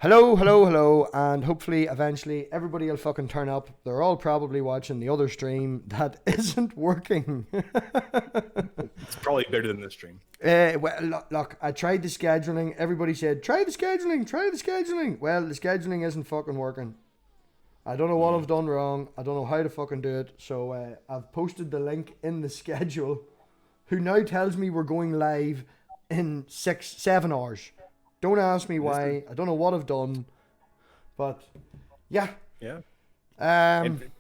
Hello, hello, hello, and hopefully, eventually, everybody will fucking turn up. They're all probably watching the other stream that isn't working. It's probably better than this stream. Look, I tried the scheduling. Everybody said, try the scheduling, try the scheduling. Well, the scheduling isn't fucking working. I don't know what I've done wrong. I don't know how to fucking do it. So I've posted the link in the schedule, who now tells me we're going live in 7 hours. Don't ask me why. I don't know what I've done. But, yeah. Yeah. Um, And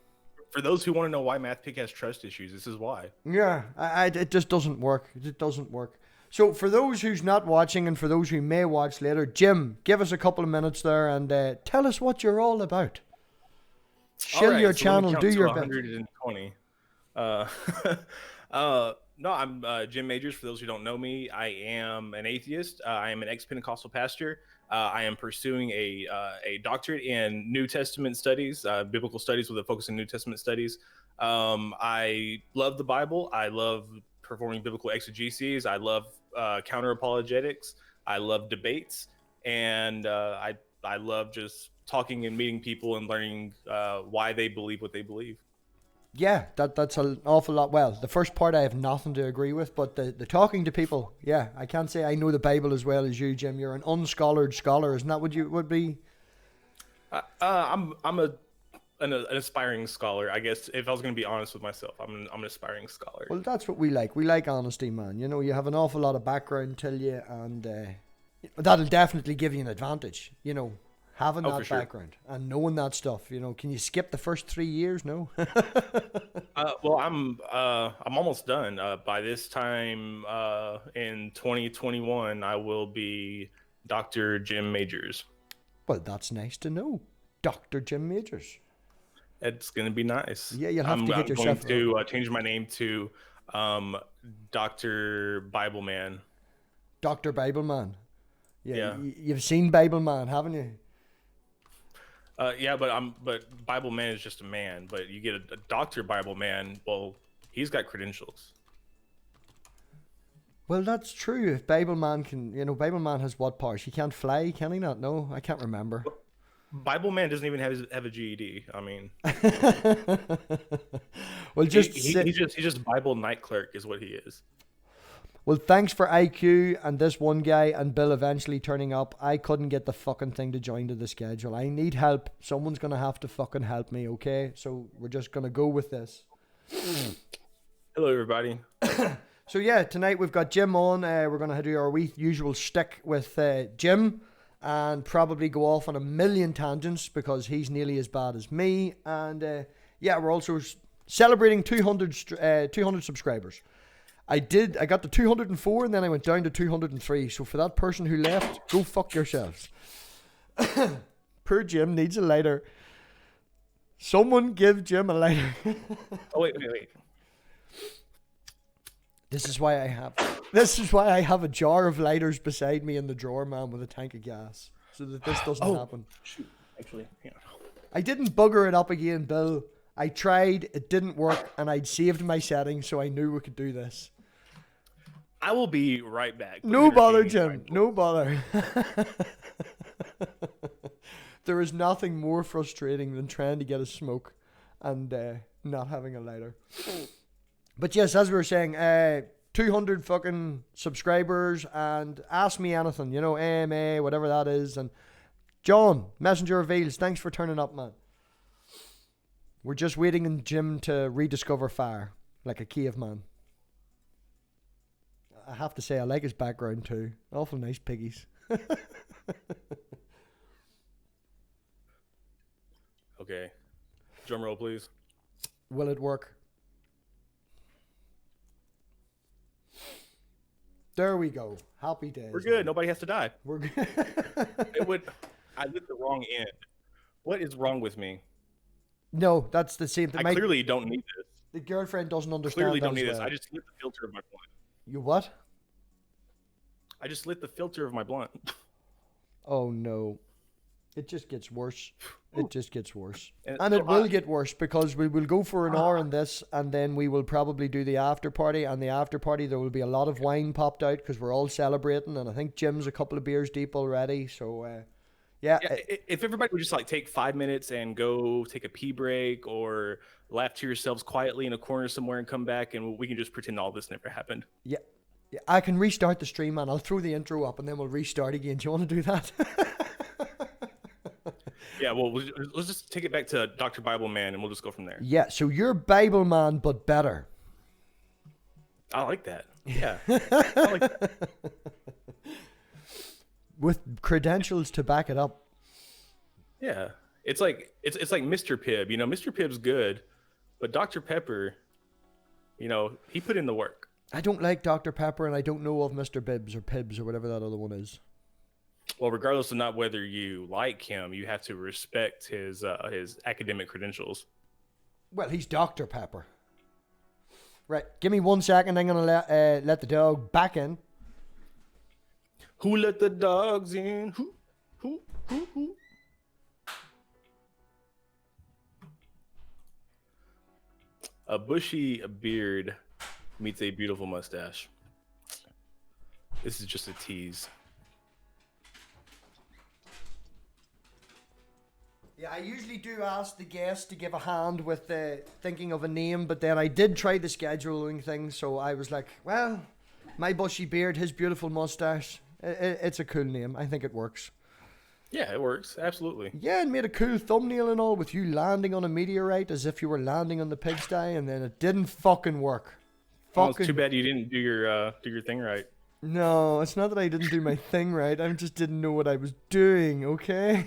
for those who want to know why MathPig has trust issues, this is why. yeah, it just doesn't work. It doesn't work. So for those who's not watching and for those who may watch later, Jim, give us a couple of minutes there and tell us what you're all about. Shill Alright, your so let me channel, count do to your best. 120. Uh, no, I'm Jim Majors. For those who don't know me, I am an atheist. I am an ex-Pentecostal pastor. I am pursuing a doctorate in New Testament studies, biblical studies with a focus in New Testament studies. I love the Bible. I love performing biblical exegeses. I love counter apologetics. I love debates, and I love just talking and meeting people and learning why they believe what they believe. Yeah, that's an awful lot. Well, the first part I have nothing to agree with, but the talking to people, yeah, I can't say I know the Bible as well as you, Jim. You're an unscholared scholar, isn't that what you would be? I'm an aspiring scholar, I guess. If I was going to be honest with myself, I'm an aspiring scholar. Well, that's what we like. We like honesty, man. You know, you have an awful lot of background, tell you, and that'll definitely give you an advantage. You know, having that Sure. background and knowing that stuff. You know, can you skip the first 3 years? No. Well, I'm almost done. By this time in 2021, I will be Dr. Jim Majors. Well, that's nice to know, Dr. Jim Majors. It's gonna be nice. Yeah, you'll have to get I'm yourself going to change my name to Dr. Bible Man. Dr. Bible Man. Yeah. You've seen Bible Man, haven't you? Yeah, but Bible Man is just a man. But you get a Dr. Bible Man. Well, he's got credentials. Well, that's true. If Bible Man can, you know, Bible Man has what powers? He can't fly, can he not? No, I can't remember. Bible Man doesn't even have a GED. I mean, Well, just he's just Bible night clerk is what he is. well, thanks for IQ and this one guy and Bill eventually turning up. I couldn't get the fucking thing to join to the schedule. I need help. Someone's gonna have to fucking help me, okay? So we're just gonna go with this. Hello, everybody. So yeah, tonight we've got Jim on. We're gonna do our usual shtick with Jim, and probably go off on a million tangents because he's nearly as bad as me. And yeah, we're also celebrating 200 subscribers. I got to 204 and then I went down to 203. So for that person who left, go fuck yourselves. Poor Jim needs a lighter. Someone give Jim a lighter. Oh wait. This is why I have a jar of lighters beside me in the drawer, man, with a tank of gas, so that this doesn't happen. Shoot, actually, yeah. I didn't bugger it up again, Bill. I tried, it didn't work, and I'd saved my settings, so I knew we could do this. I will be right back. No bother, Jim. No bother. There is nothing more frustrating than trying to get a smoke and not having a lighter. But yes, as we were saying, 200 fucking subscribers, and ask me anything, you know, AMA, whatever that is. And John, Messenger Reveals, thanks for turning up, man. We're just waiting on Jim to rediscover fire, like a caveman. I have to say, I like his background too. Awful nice piggies. Okay. Drum roll, please. Will it work? There we go. Happy days. We're good. Nobody has to die. We're good. I lit the wrong end. What is wrong with me? No, that's the same thing. I clearly don't need this. The girlfriend doesn't understand. Clearly don't that need as this. well. I just lit the filter of my blunt. You what? I just lit the filter of my blunt. Oh no. It just gets worse. It just gets worse. And And so it will get worse because we will go for an hour on this and then we will probably do the after party. And the after party, there will be a lot of wine popped out because we're all celebrating. And I think Jim's a couple of beers deep already. So Yeah, Yeah, if everybody would just like take 5 minutes and go take a pee break or laugh to yourselves quietly in a corner somewhere and come back, and we can just pretend all this never happened. yeah, yeah. I can restart the stream, man. I'll throw the intro up and then we'll restart again. Do you want to do that? Yeah, well, let's just take it back to Dr. Bible Man, and we'll just go from there. Yeah, so you're Bible man, but better. I like that. Yeah, I like that. With credentials to back it up. Yeah, it's like Mr. Pibb. You know, Mr. Pibb's good, but Dr. Pepper, you know, he put in the work. I don't like Dr. Pepper, and I don't know of Mr. Bibbs or Pibbs or whatever that other one is. Well, regardless of not whether you like him, you have to respect his academic credentials. Well, he's Dr. Pepper. Right, give me 1 second. I'm gonna let the dog back in. Who let the dogs in? Who? A bushy beard meets a beautiful mustache. This is just a tease. Yeah, I usually do ask the guest to give a hand with thinking of a name, but then I did try the scheduling thing, so I was like, well, my bushy beard, his beautiful mustache, it's a cool name. I think it works. Yeah, it works. Absolutely. Yeah, and made a cool thumbnail and all with you landing on a meteorite as if you were landing on the pigsty, and then it didn't fucking work. Oh, it's too bad you didn't do your thing right. No, it's not that I didn't do my thing right. I just didn't know what I was doing, okay?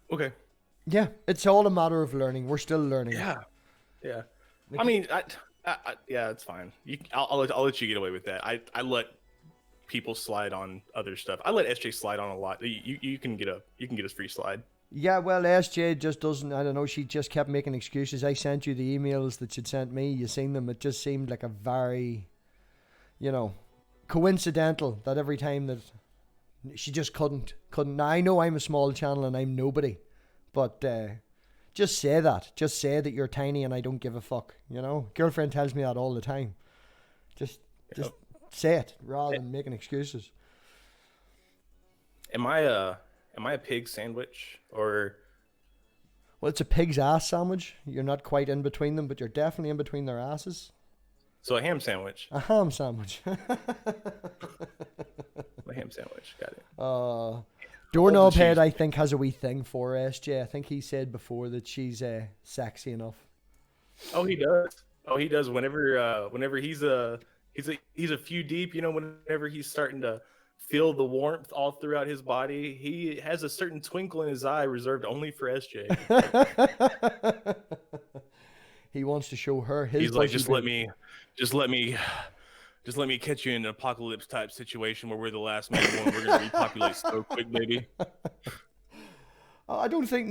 Okay. Yeah, it's all a matter of learning. We're still learning. Yeah. I mean, yeah, it's fine. I'll let you get away with that. I let people slide on other stuff. I let SJ slide on a lot. You can get a free slide. Yeah, well, SJ just doesn't, I don't know, she just kept making excuses. I sent you the emails that she'd sent me. You seen them. It just seemed like a very, coincidental that every time that she just couldn't. Now, I know I'm a small channel and I'm nobody, but just say that. Just say that you're tiny and I don't give a fuck, Girlfriend tells me that all the time. Just say it rather than making excuses. Am I a pig sandwich or? Well, it's a pig's ass sandwich. You're not quite in between them, but you're definitely in between their asses. So a ham sandwich. A ham sandwich. A ham sandwich. Got it. Doorknob Head, I think, has a wee thing for SJ. I think he said before that she's sexy enough. Oh, he does. Whenever he's a few deep, whenever he's starting to feel the warmth all throughout his body, he has a certain twinkle in his eye reserved only for SJ. He wants to show her his. He's like, just let me catch you in an apocalypse type situation where we're the last man and we're gonna repopulate so quick, baby. I don't think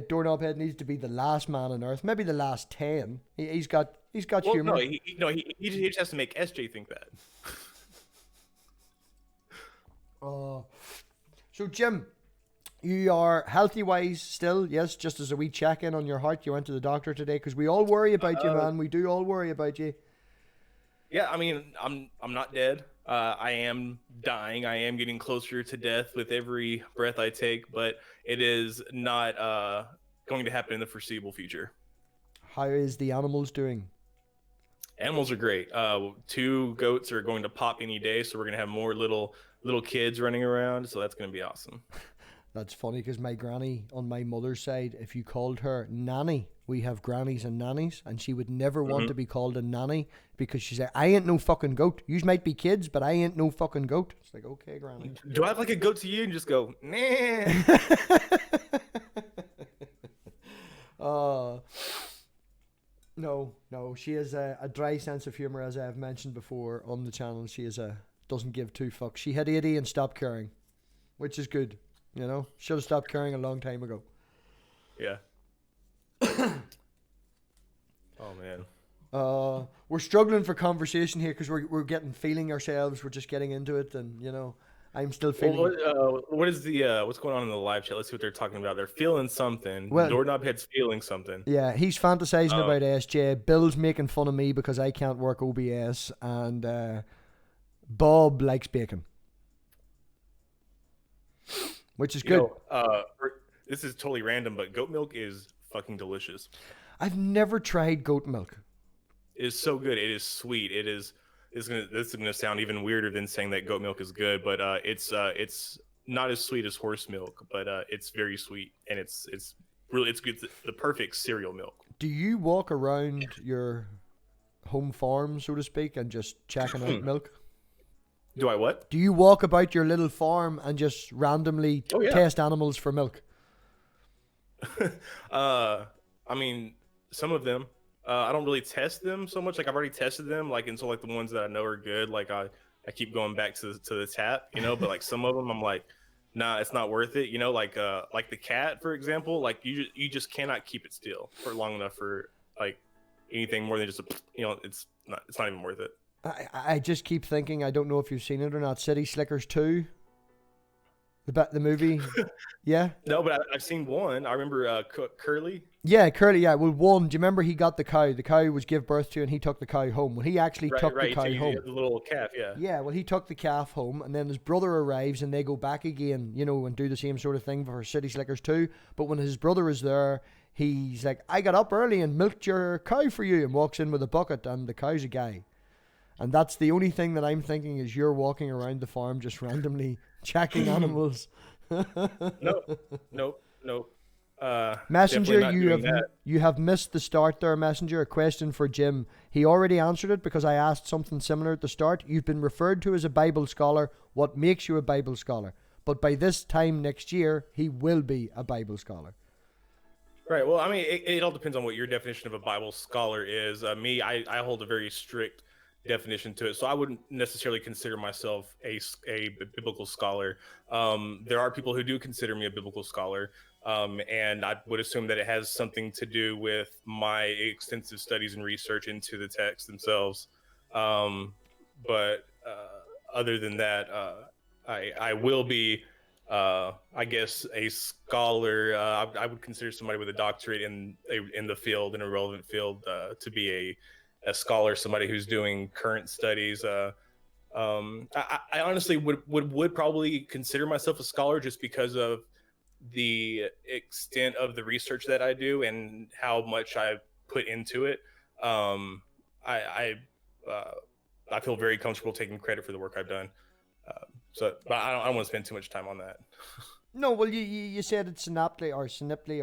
Doorknob Head needs to be the last man on Earth. Maybe the last 10. He's got humor. No, he just has to make SJ think that. So Jim, you are healthy-wise still, yes? Just as a wee check-in on your heart, you went to the doctor today because we all worry about you, man. We do all worry about you. Yeah, I mean, I'm not dead. I am dying. I am getting closer to death with every breath I take, but it is not going to happen in the foreseeable future. How is the animals doing? Animals are great. 2 goats are going to pop any day, so we're going to have more little kids running around, so that's going to be awesome. That's funny because my granny on my mother's side, if you called her nanny, we have grannies and nannies, and she would never want to be called a nanny because she said, I ain't no fucking goat. You might be kids, but I ain't no fucking goat. It's like, okay, granny. Do I have like a goat to you and just go, nah? No, she has a dry sense of humor, as I have mentioned before on the channel. She doesn't give 2 fucks. She had 80 and stopped caring, which is good. Should have stopped caring a long time ago. Yeah. Oh man. We're struggling for conversation here because we're getting feeling ourselves. We're just getting into it, and I'm still feeling. Well, what is what's going on in the live chat? Let's see what they're talking about. They're feeling something. Well, Doorknob Head's feeling something. Yeah, he's fantasizing about SJ. Bill's making fun of me because I can't work OBS, and Bob likes bacon. which is You good. know, this is totally random, but goat milk is fucking delicious. I've never tried goat milk. It is so good. It is sweet. It is. This is gonna sound even weirder than saying that goat milk is good, but it's not as sweet as horse milk, but it's very sweet, and it's really it's good. The perfect cereal milk. Do you walk around your home farm, so to speak, and just checking out milk? Do I what? Do you walk about your little farm and just randomly Oh yeah. test animals for milk? I mean, some of them. I don't really test them so much. Like I've already tested them, like and so like the ones that I know are good. Like I keep going back to the tap, you know. But like some of them, I'm like, nah, it's not worth it. You know, like the cat, for example. Like you just cannot keep it still for long enough for like anything more than just a, you know, it's not even worth it. I just keep thinking, I don't know if you've seen it or not, City Slickers 2, the movie. Yeah? No, but I've seen one. I remember Curly. Yeah, Curly, yeah. Well, one, do you remember he got the cow? The cow was give birth to and he took the cow home. Well, he actually Right, took right. the cow You home. have the little calf, yeah. Yeah, well, he took the calf home, and then his brother arrives, and they go back again, you know, and do the same sort of thing for City Slickers 2. But when his brother is there, he's like, I got up early and milked your cow for you, and walks in with a bucket, and the cow's a guy. And that's the only thing that I'm thinking is you're walking around the farm just randomly checking animals. No, nope, nope. Definitely Messenger, not doing that. you have missed the start there, Messenger. A question for Jim. He already answered it because I asked something similar at the start. You've been referred to as a Bible scholar. What makes you a Bible scholar? But by this time next year, he will be a Bible scholar. Right. Well, I mean, it all depends on what your definition of a Bible scholar is. I hold a very strict definition to it, so I wouldn't necessarily consider myself a biblical scholar. There are people who do consider me a biblical scholar, and I would assume that it has something to do with my extensive studies and research into the texts themselves. But other than that, I will be I guess a scholar. I would consider somebody with a doctorate in the field, in a relevant field, to be a scholar, somebody who's doing current studies. I honestly would probably consider myself a scholar just because of the extent of the research that I do and how much I put into it. I feel very comfortable taking credit for the work I've done. But I don't want to spend too much time on that. No, well, you said it's synaptly or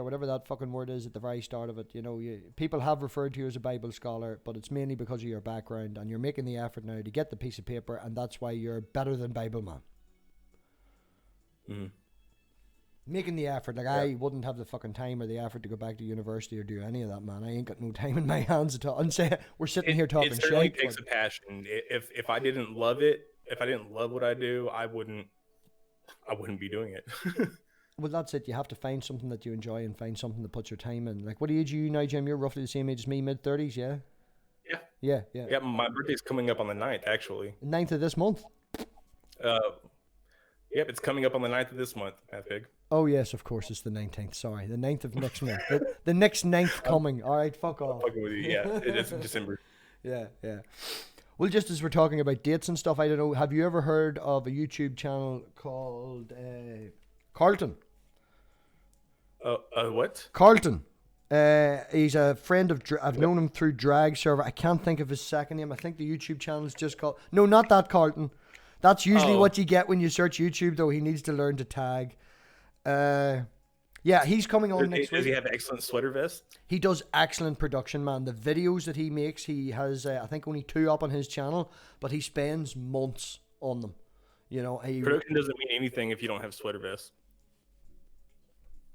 whatever that fucking word is at the very start of it. You know, people have referred to you as a Bible scholar, but it's mainly because of your background, and you're making the effort now to get the piece of paper, and that's why you're better than Bible man. Mm-hmm. Making the effort, like I wouldn't have the fucking time or the effort to go back to university or do any of that, man. I ain't got no time in my hands at all. And say we're sitting here talking shit. It certainly shit. Takes a passion. If I didn't love it, if I didn't love what I do, I wouldn't be doing it. Well, that's it. You have to find something that you enjoy and find something to put your time in. Like, what age are you now, Jim? You're roughly the same age as me, mid-30s, yeah? Yeah. Yeah. Yeah, my birthday's coming up on the 9th, actually. 9th of this month? Yep, it's coming up on the 9th of this month, MathPig. Oh, yes, of course, it's the 19th. Sorry, the 9th of next month. The next 9th coming. All right, fuck off. I'm fucking with you, yeah. It's December. Yeah. Well, just as we're talking about dates and stuff, I don't know, have you ever heard of a YouTube channel called Carlton? What? Carlton. He's a friend of... I've known him through Drag Server. I can't think of his second name. I think the YouTube channel is just called... No, not that Carlton. That's usually what you get when you search YouTube, though. He needs to learn to tag. Yeah, he's coming on next week. Does he have excellent sweater vests? He does excellent production, man. The videos that he makes, he has, I think, only 2 up on his channel, but he spends months on them. You know, production doesn't mean anything if you don't have sweater vests.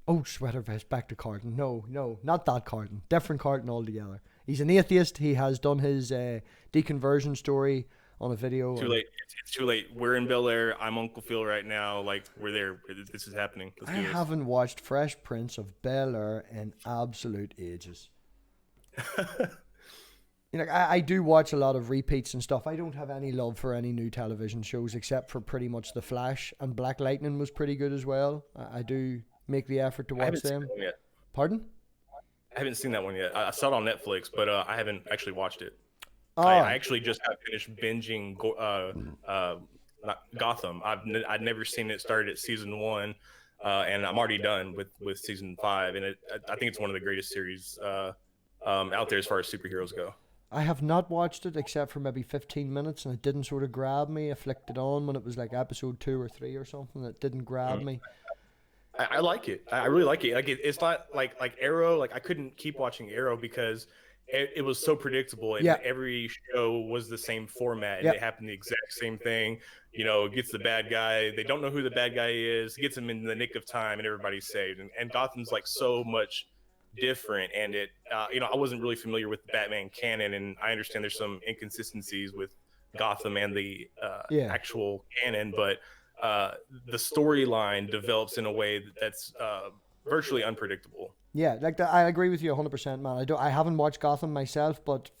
Oh, sweater vest, back to Carlton. No, not that Carlton. Different Carlton altogether. He's an atheist. He has done his deconversion story on a video. Too late. It's too late. We're in Bel Air. I'm Uncle Phil right now. Like, we're there. This is happening. I haven't watched Fresh Prince of Bel Air in absolute ages. You know, I do watch a lot of repeats and stuff. I don't have any love for any new television shows except for pretty much The Flash, and Black Lightning was pretty good as well. I do make the effort to watch them. Seen that one yet. Pardon? I haven't seen that one yet. I saw it on Netflix, but I haven't actually watched it. Oh. I actually just got finished binging Gotham. I'd never seen it started at season 1, and I'm already done with season 5, and I think it's one of the greatest series out there as far as superheroes go. I have not watched it except for maybe 15 minutes, and it didn't sort of grab me. I flicked it on when it was like episode 2 or 3 or something. It didn't grab me. I like it. I really like it. Like it's not like Arrow. Like I couldn't keep watching Arrow because it was so predictable, and every show was the same format, and it happened the exact same thing. It gets the bad guy. They don't know who the bad guy is. Gets him in the nick of time, and everybody's saved. And Gotham's like so much different, and I wasn't really familiar with the Batman canon, and I understand there's some inconsistencies with Gotham and the actual canon, but the storyline develops in a way that's virtually unpredictable. Yeah, like that, I agree with you 100%, man. I haven't watched Gotham myself, but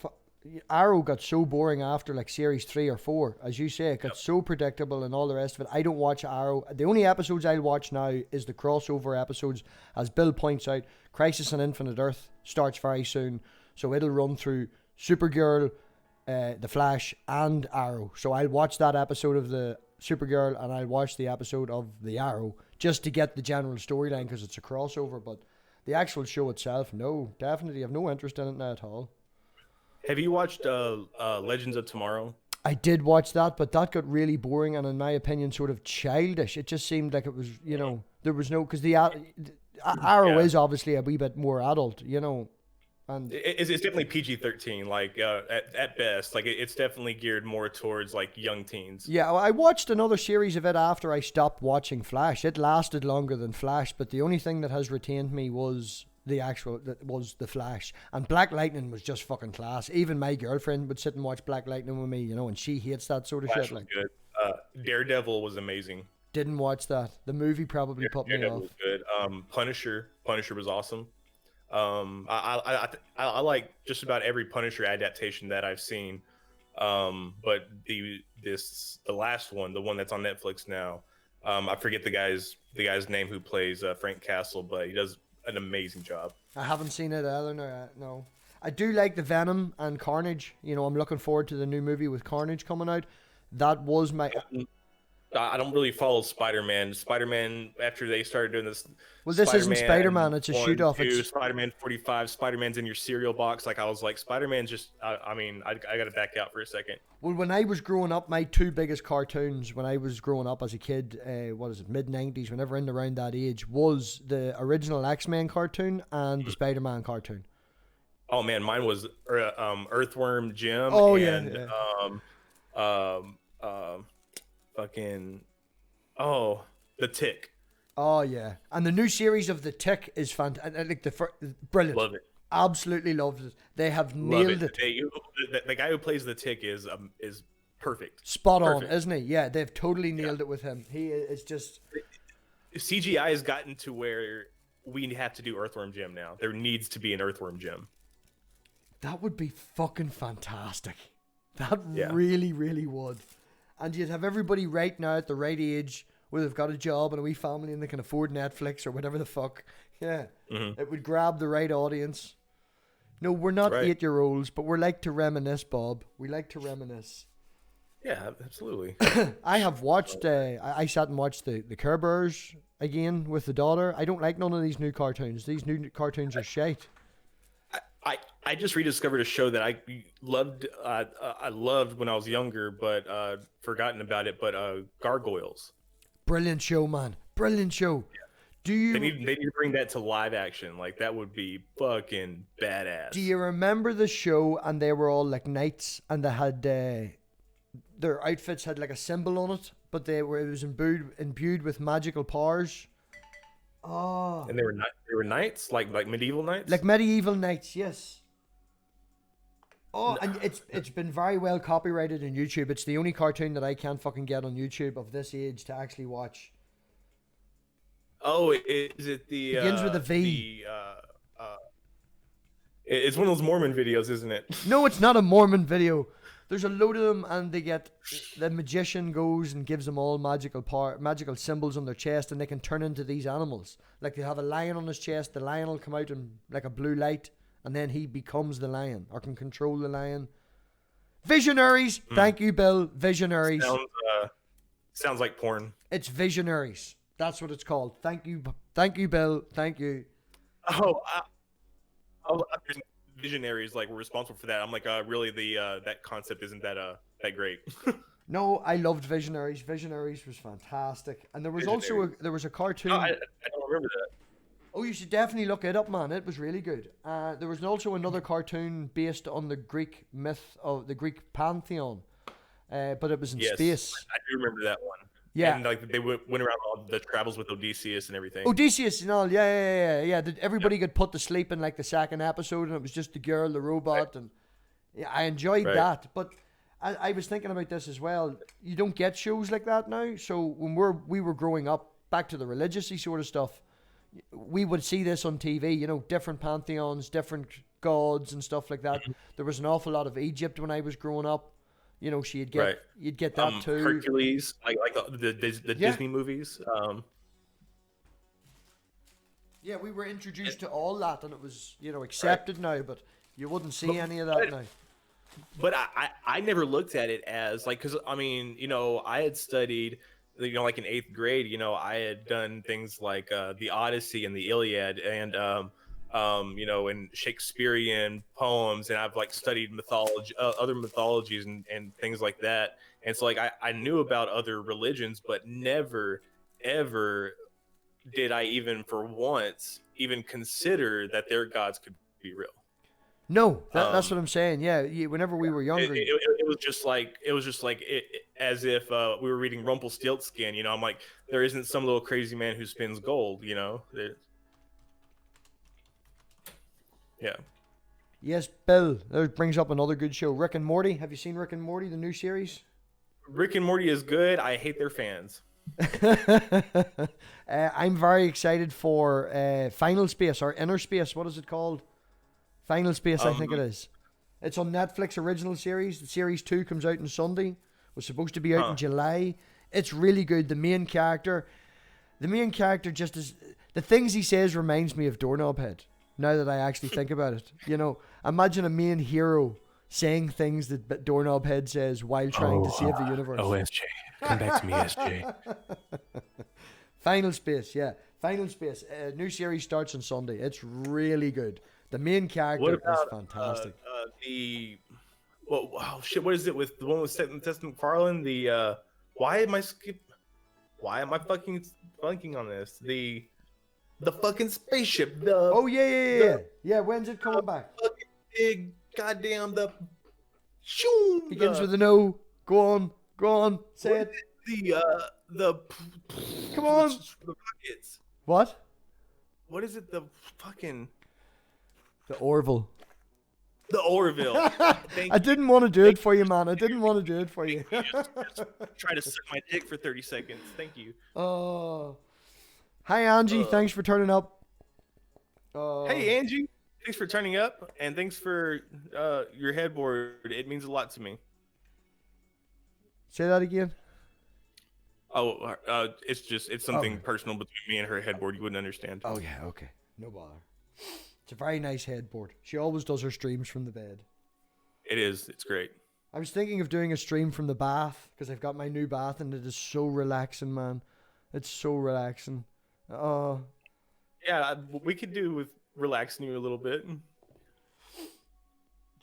Arrow got so boring after like series 3 or 4, as you say. It got so predictable and all the rest of it. I don't watch Arrow. The only episodes I'll watch now is the crossover episodes. As Bill points out, Crisis on Infinite Earth starts very soon, so it'll run through Supergirl, The Flash, and Arrow. So I'll watch that episode of the Supergirl and I'll watch the episode of the Arrow just to get the general storyline because it's a crossover. But the actual show itself, no, definitely have no interest in it now at all. Have you watched Legends of Tomorrow? I did watch that, but that got really boring and in my opinion sort of childish. It just seemed like it was, there was no, because the Arrow is obviously a wee bit more adult, and it's definitely PG-13, like at best. Like it's definitely geared more towards like young teens. Yeah, I watched another series of it after I stopped watching Flash. It lasted longer than Flash, but the only thing that has retained me was the Flash. And Black Lightning was just fucking class. Even my girlfriend would sit and watch Black Lightning with me, and she hates that sort of Flash shit. Was good. Daredevil was amazing. Didn't watch that. The movie probably put me Daredevil off. Was good. Punisher was awesome. I like just about every Punisher adaptation that I've seen. But the last one, the one that's on Netflix now, I forget the guy's name who plays Frank Castle, but he does an amazing job. I haven't seen it either. No. I do like the Venom and Carnage. I'm looking forward to the new movie with Carnage coming out. That was my. I don't really follow Spider-Man. Spider-Man, after they started doing this. Well, this isn't Spider-Man. It's a shoot-off. It's Spider-Man 45. Spider-Man's in your cereal box. Like I was like, Spider-Man's just. I got to back out for a second. Well, when I was growing up, my two biggest cartoons when I was growing up as a kid, mid-90s, whenever in around that age, was the original X-Men cartoon and the Spider-Man cartoon. Oh man, mine was Earthworm Jim. Oh and, yeah. The Tick. Oh yeah, and the new series of The Tick is fantastic. Brilliant. Love it. Absolutely loved it. They have nailed it. The guy who plays the Tick is perfect. Spot on, isn't he? Yeah, they've totally nailed it with him. He is just. CGI has gotten to where we have to do Earthworm Jim now. There needs to be an Earthworm Jim. That would be fucking fantastic. That really, really would. And you'd have everybody right now at the right age where they've got a job and a wee family and they can afford Netflix or whatever the fuck. Yeah. Mm-hmm. It would grab the right audience. No, we're not 8-year-olds, but we're like to reminisce, Bob. We like to reminisce. Yeah, absolutely. I have watched, I sat and watched the Care Bears again with the daughter. I don't like none of these new cartoons. These new cartoons are shite. I just rediscovered a show that I loved. I loved when I was younger, but forgotten about it. But Gargoyles. Brilliant show, man. Brilliant show. Yeah. They need to bring that to live action. Like that would be fucking badass. Do you remember the show? And they were all like knights, and they had their outfits had like a symbol on it, but it was imbued with magical powers. Oh. And they were knights, like medieval knights? Like medieval knights, yes. Oh, and it's been very well copyrighted on YouTube. It's the only cartoon that I can't fucking get on YouTube of this age to actually watch. Oh, is it the begins with a V? It's one of those Mormon videos, isn't it? No, it's not a Mormon video. There's a load of them, and the magician goes and gives them all magical symbols on their chest, and they can turn into these animals. Like they have a lion on his chest, the lion will come out in like a blue light, and then he becomes the lion, or can control the lion. Visionaries! Thank you, Bill. Visionaries. Sounds like porn. It's Visionaries. That's what it's called. Thank you, Bill. Thank you. Oh, Visionaries like were responsible for that. I'm like, really, the that concept isn't that great. No, I loved Visionaries. Visionaries was fantastic, and there was also a cartoon. No, I don't remember that. Oh, you should definitely look it up, man. It was really good. There was also another cartoon based on the Greek myth of the Greek pantheon, but it was in space. I do remember that one. Yeah, and like they went around all the travels with Odysseus and everything. Odysseus and all. Yeah. Everybody got put to sleep in like the second episode, and it was just the girl, the robot, and yeah, I enjoyed that. But I was thinking about this as well. You don't get shows like that now. So when we were growing up, back to the religious-y sort of stuff, we would see this on TV, you know, different pantheons, different gods and stuff like that. There was an awful lot of Egypt when I was growing up. You know, you'd get that too. Hercules, like the Disney movies. Yeah, we were introduced to all that, and it was, you know, accepted now, but you wouldn't see any of that now. But I never looked at it as like, because I mean, you know, I had studied, you know, like in 8th grade, you know, I had done things like the Odyssey and the Iliad and you know, and Shakespearean poems, and I've like studied mythology, other mythologies and things like that. And so like I knew about other religions, but never ever did I even for once even consider that their gods could be real. No, that's what I'm saying. Yeah, whenever we were younger, it was just like as if we were reading Rumpelstiltskin. You know, I'm like, there isn't some little crazy man who spins gold. You know, yeah. Yes, Bill. That brings up another good show, Rick and Morty. Have you seen Rick and Morty, the new series? Rick and Morty is good. I hate their fans. I'm very excited for Final Space or Inner Space. What is it called? Final Space, I think it is. It's on Netflix original series. The series 2 comes out on Sunday. Was supposed to be out in July. It's really good. The main character just is, the things he says reminds me of Doorknob Head. Now that I actually think about it, you know, imagine a main hero saying things that Doorknob Head says while trying to save the universe. Oh, SJ, come back to me, SJ. Final Space, yeah. Final Space. New series starts on Sunday. It's really good. The main character is fantastic. What is it with the one with Seth MacFarlane? Why am I fucking blanking on this? The fucking spaceship. Yeah. When's it coming back? Fucking big goddamn begins with an O. Go on. Say it. Come on. The rockets. What? What is it? The fucking. The Orville. The Orville. I didn't want to do it for you, man. I didn't want to do it for you. Just try to suck my dick for 30 seconds. Thank you. Oh. Hi, Angie. Thanks for turning up. Hey, Angie. Thanks for turning up, and thanks for your headboard. It means a lot to me. Say that again. Oh, it's something personal between me and her headboard. You wouldn't understand. Oh, yeah. Okay. No bother. It's a very nice headboard. She always does her streams from the bed. It is. It's great. I was thinking of doing a stream from the bath because I've got my new bath and it is so relaxing, man. It's so relaxing. Yeah, we could do with relaxing you a little bit.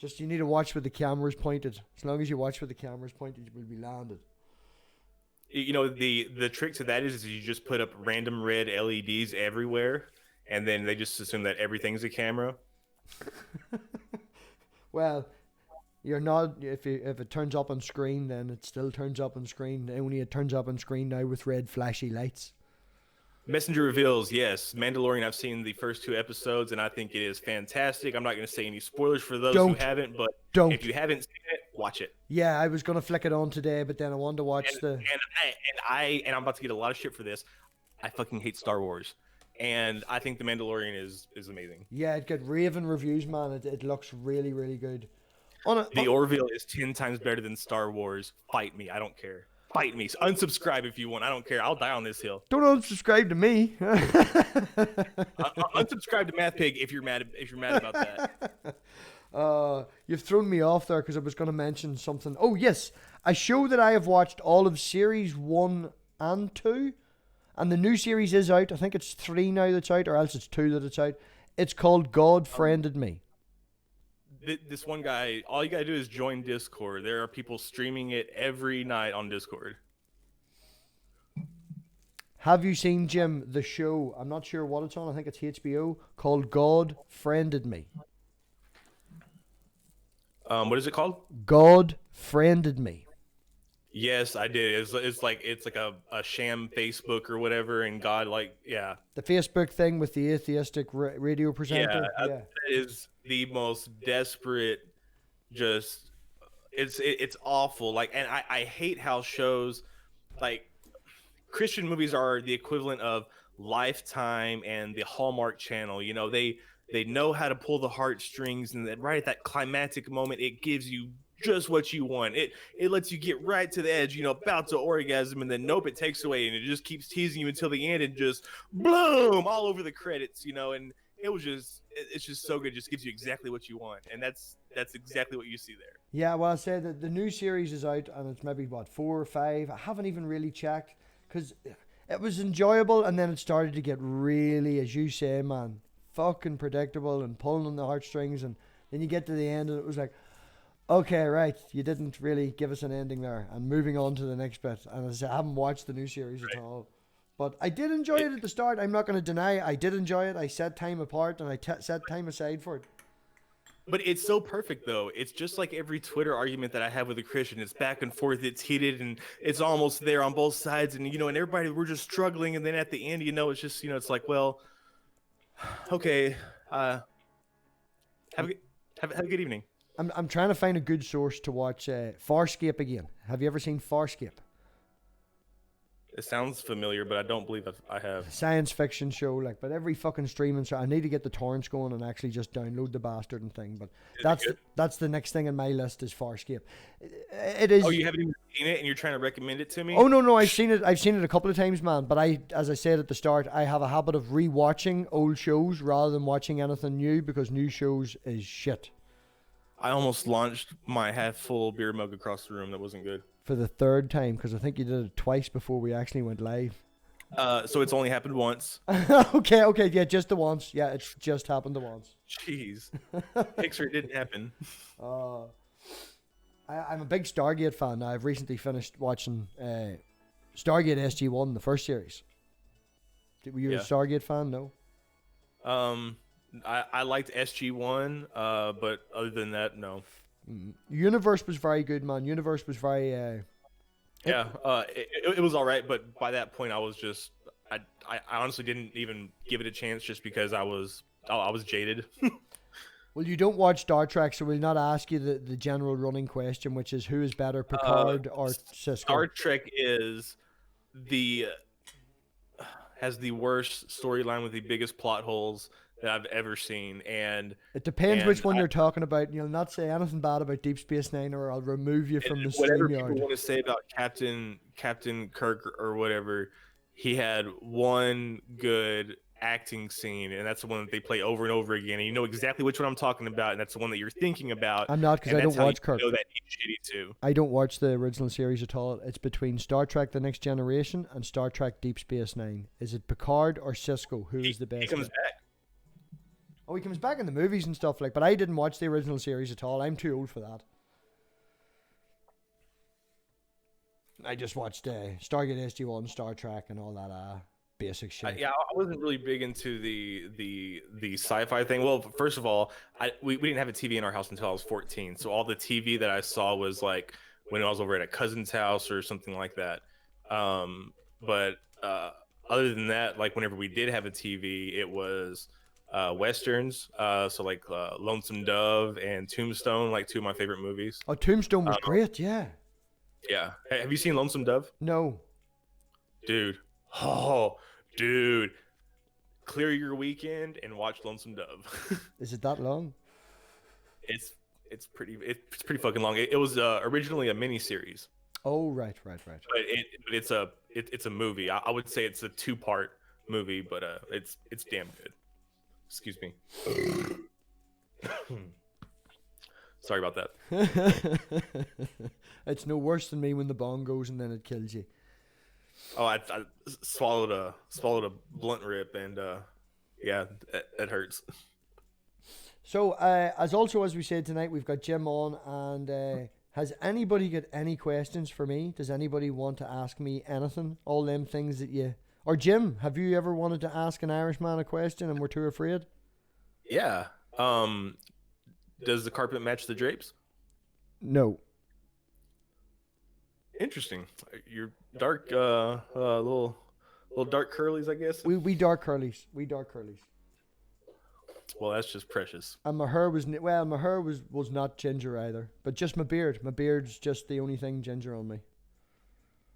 Just you need to watch where the camera's pointed. As long as you watch where the camera's pointed, you will be landed. You know, the trick to that is you just put up random red LEDs everywhere, and then they just assume that everything's a camera. Well, you're not. If it turns up on screen, then it still turns up on screen. Only it turns up on screen now with red flashy lights. Messenger reveals, yes, Mandalorian. I've seen the first 2 episodes, and I think it is fantastic. I'm not going to say any spoilers for those who haven't, but if you haven't seen it, watch it. Yeah, I was going to flick it on today, but then I wanted to watch and I'm about to get a lot of shit for this. I fucking hate Star Wars, and I think the Mandalorian is amazing. Yeah, it got raving reviews, man. It looks really, really good. The Orville is 10 times better than Star Wars. Fight me, I don't care. Fight me. Unsubscribe if you want. I don't care. I'll die on this hill. Don't unsubscribe to me. Unsubscribe to MathPig if you're mad about that. You've thrown me off there because I was going to mention something. Oh yes, a show that I have watched all of series 1 and 2, and the new series is out. I think it's 3 now that's out, or else it's 2 that it's out. It's called God Friended Me. This one guy, all you gotta do is join Discord. There are people streaming it every night on Discord. Have you seen, Jim, the show? I'm not sure what it's on. I think it's HBO, called God Friended Me. What is it called? God Friended Me. Yes, I did. It's like a sham Facebook or whatever, and God, like, yeah, The Facebook thing with the atheistic radio presenter. yeah, that is the most desperate. Just it's awful. Like, and I hate how shows like Christian movies are the equivalent of Lifetime and the Hallmark Channel. You know, they know how to pull the heartstrings, and then right at that climactic moment, it gives you just what you want. It lets you get right to the edge, you know, about to orgasm, and then nope, it takes away, and it just keeps teasing you until the end, and just boom, all over the credits, you know. And it's just so good. It just gives you exactly what you want, and that's exactly what you see there. Yeah, well, I said that the new series is out, and it's maybe what, 4 or 5. I haven't even really checked because it was enjoyable, and then it started to get really, as you say, man, fucking predictable and pulling on the heartstrings, and then you get to the end, and it was like, okay, right, you didn't really give us an ending there, and moving on to the next bit. And as I haven't watched the new series at all, but I did enjoy it at the start. I'm not going to deny I did enjoy it. I set time apart, and I set time aside for it. But it's so perfect, though. It's just like every Twitter argument that I have with a Christian. It's back and forth. It's heated, and it's almost there on both sides. And, you know, and everybody, we're just struggling. And then at the end, you know, it's just, you know, it's like, well, okay, have a good evening. I'm trying to find a good source to watch Farscape again. Have you ever seen Farscape? It sounds familiar, but I don't believe I have. Science fiction show, like, but every fucking streaming. So I need to get the torrents going and actually just download the bastard and thing. But that's the next thing on my list is Farscape. It is. Oh, you haven't even seen it, and you're trying to recommend it to me? Oh no, I've seen it. I've seen it a couple of times, man. But as I said at the start, I have a habit of rewatching old shows rather than watching anything new because new shows is shit. I almost launched my half full beer mug across the room. That wasn't good. For the 3rd time, because I think you did it twice before we actually went live. So it's only happened once. Okay, yeah, just the once. Yeah, it's just happened the once. Jeez. Pixar didn't happen. I'm a big Stargate fan now. I've recently finished watching Stargate SG-1, the first series. Were you a Stargate fan? No? I liked SG-1, but other than that, no. Universe was very good, man. Universe was very it was all right, but by that point I was just I honestly didn't even give it a chance just because I was jaded. Well, you don't watch Star Trek, so we'll not ask you the general running question, which is who is better, Picard or Sisko? Star Trek has the worst storyline with the biggest plot holes that I've ever seen, and it depends which one you're talking about. You'll not say anything bad about Deep Space Nine, or I'll remove you from the whatever StreamYard. People want to say about Captain Kirk or whatever, he had one good acting scene, and that's the one that they play over and over again, and you know exactly which one I'm talking about, and that's the one that you're thinking about. I'm not, because I don't watch Kirk. You know that he's shitty too. I don't watch the original series at all. It's between Star Trek: The Next Generation and Star Trek: Deep Space Nine. Is it Picard or Sisko? Who is the best? He comes back. Oh, he comes back in the movies and stuff, like, but I didn't watch the original series at all. I'm too old for that. I just watched Stargate SG-1, Star Trek, and all that basic shit. Yeah, I wasn't really big into the sci-fi thing. Well, first of all, we didn't have a TV in our house until I was 14, so all the TV that I saw was like when I was over at a cousin's house or something like that. But other than that, like whenever we did have a TV, it was westerns, so like Lonesome Dove and Tombstone, like 2 of my favorite movies. Oh, Tombstone was great, yeah. Yeah. Have you seen Lonesome Dove? No. Dude. Clear your weekend and watch Lonesome Dove. Is it that long? It's pretty fucking long. It was originally a mini series. Oh, right. But it's a movie. I would say it's a 2-part movie, but it's damn good. Excuse me. Sorry about that. It's no worse than me when the bomb goes and then it kills you. Oh, I swallowed a blunt rip, and yeah, it hurts. So, as we said tonight, we've got Jim on, and has anybody got any questions for me? Does anybody want to ask me anything? All them things that you... Or Jim, have you ever wanted to ask an Irishman a question and were too afraid? Yeah. Does the carpet match the drapes? No. Interesting. You're dark, little dark curlies, I guess. We dark curlies. We dark curlies. Well, that's just precious. And my hair was not ginger either, but just my beard. My beard's just the only thing ginger on me.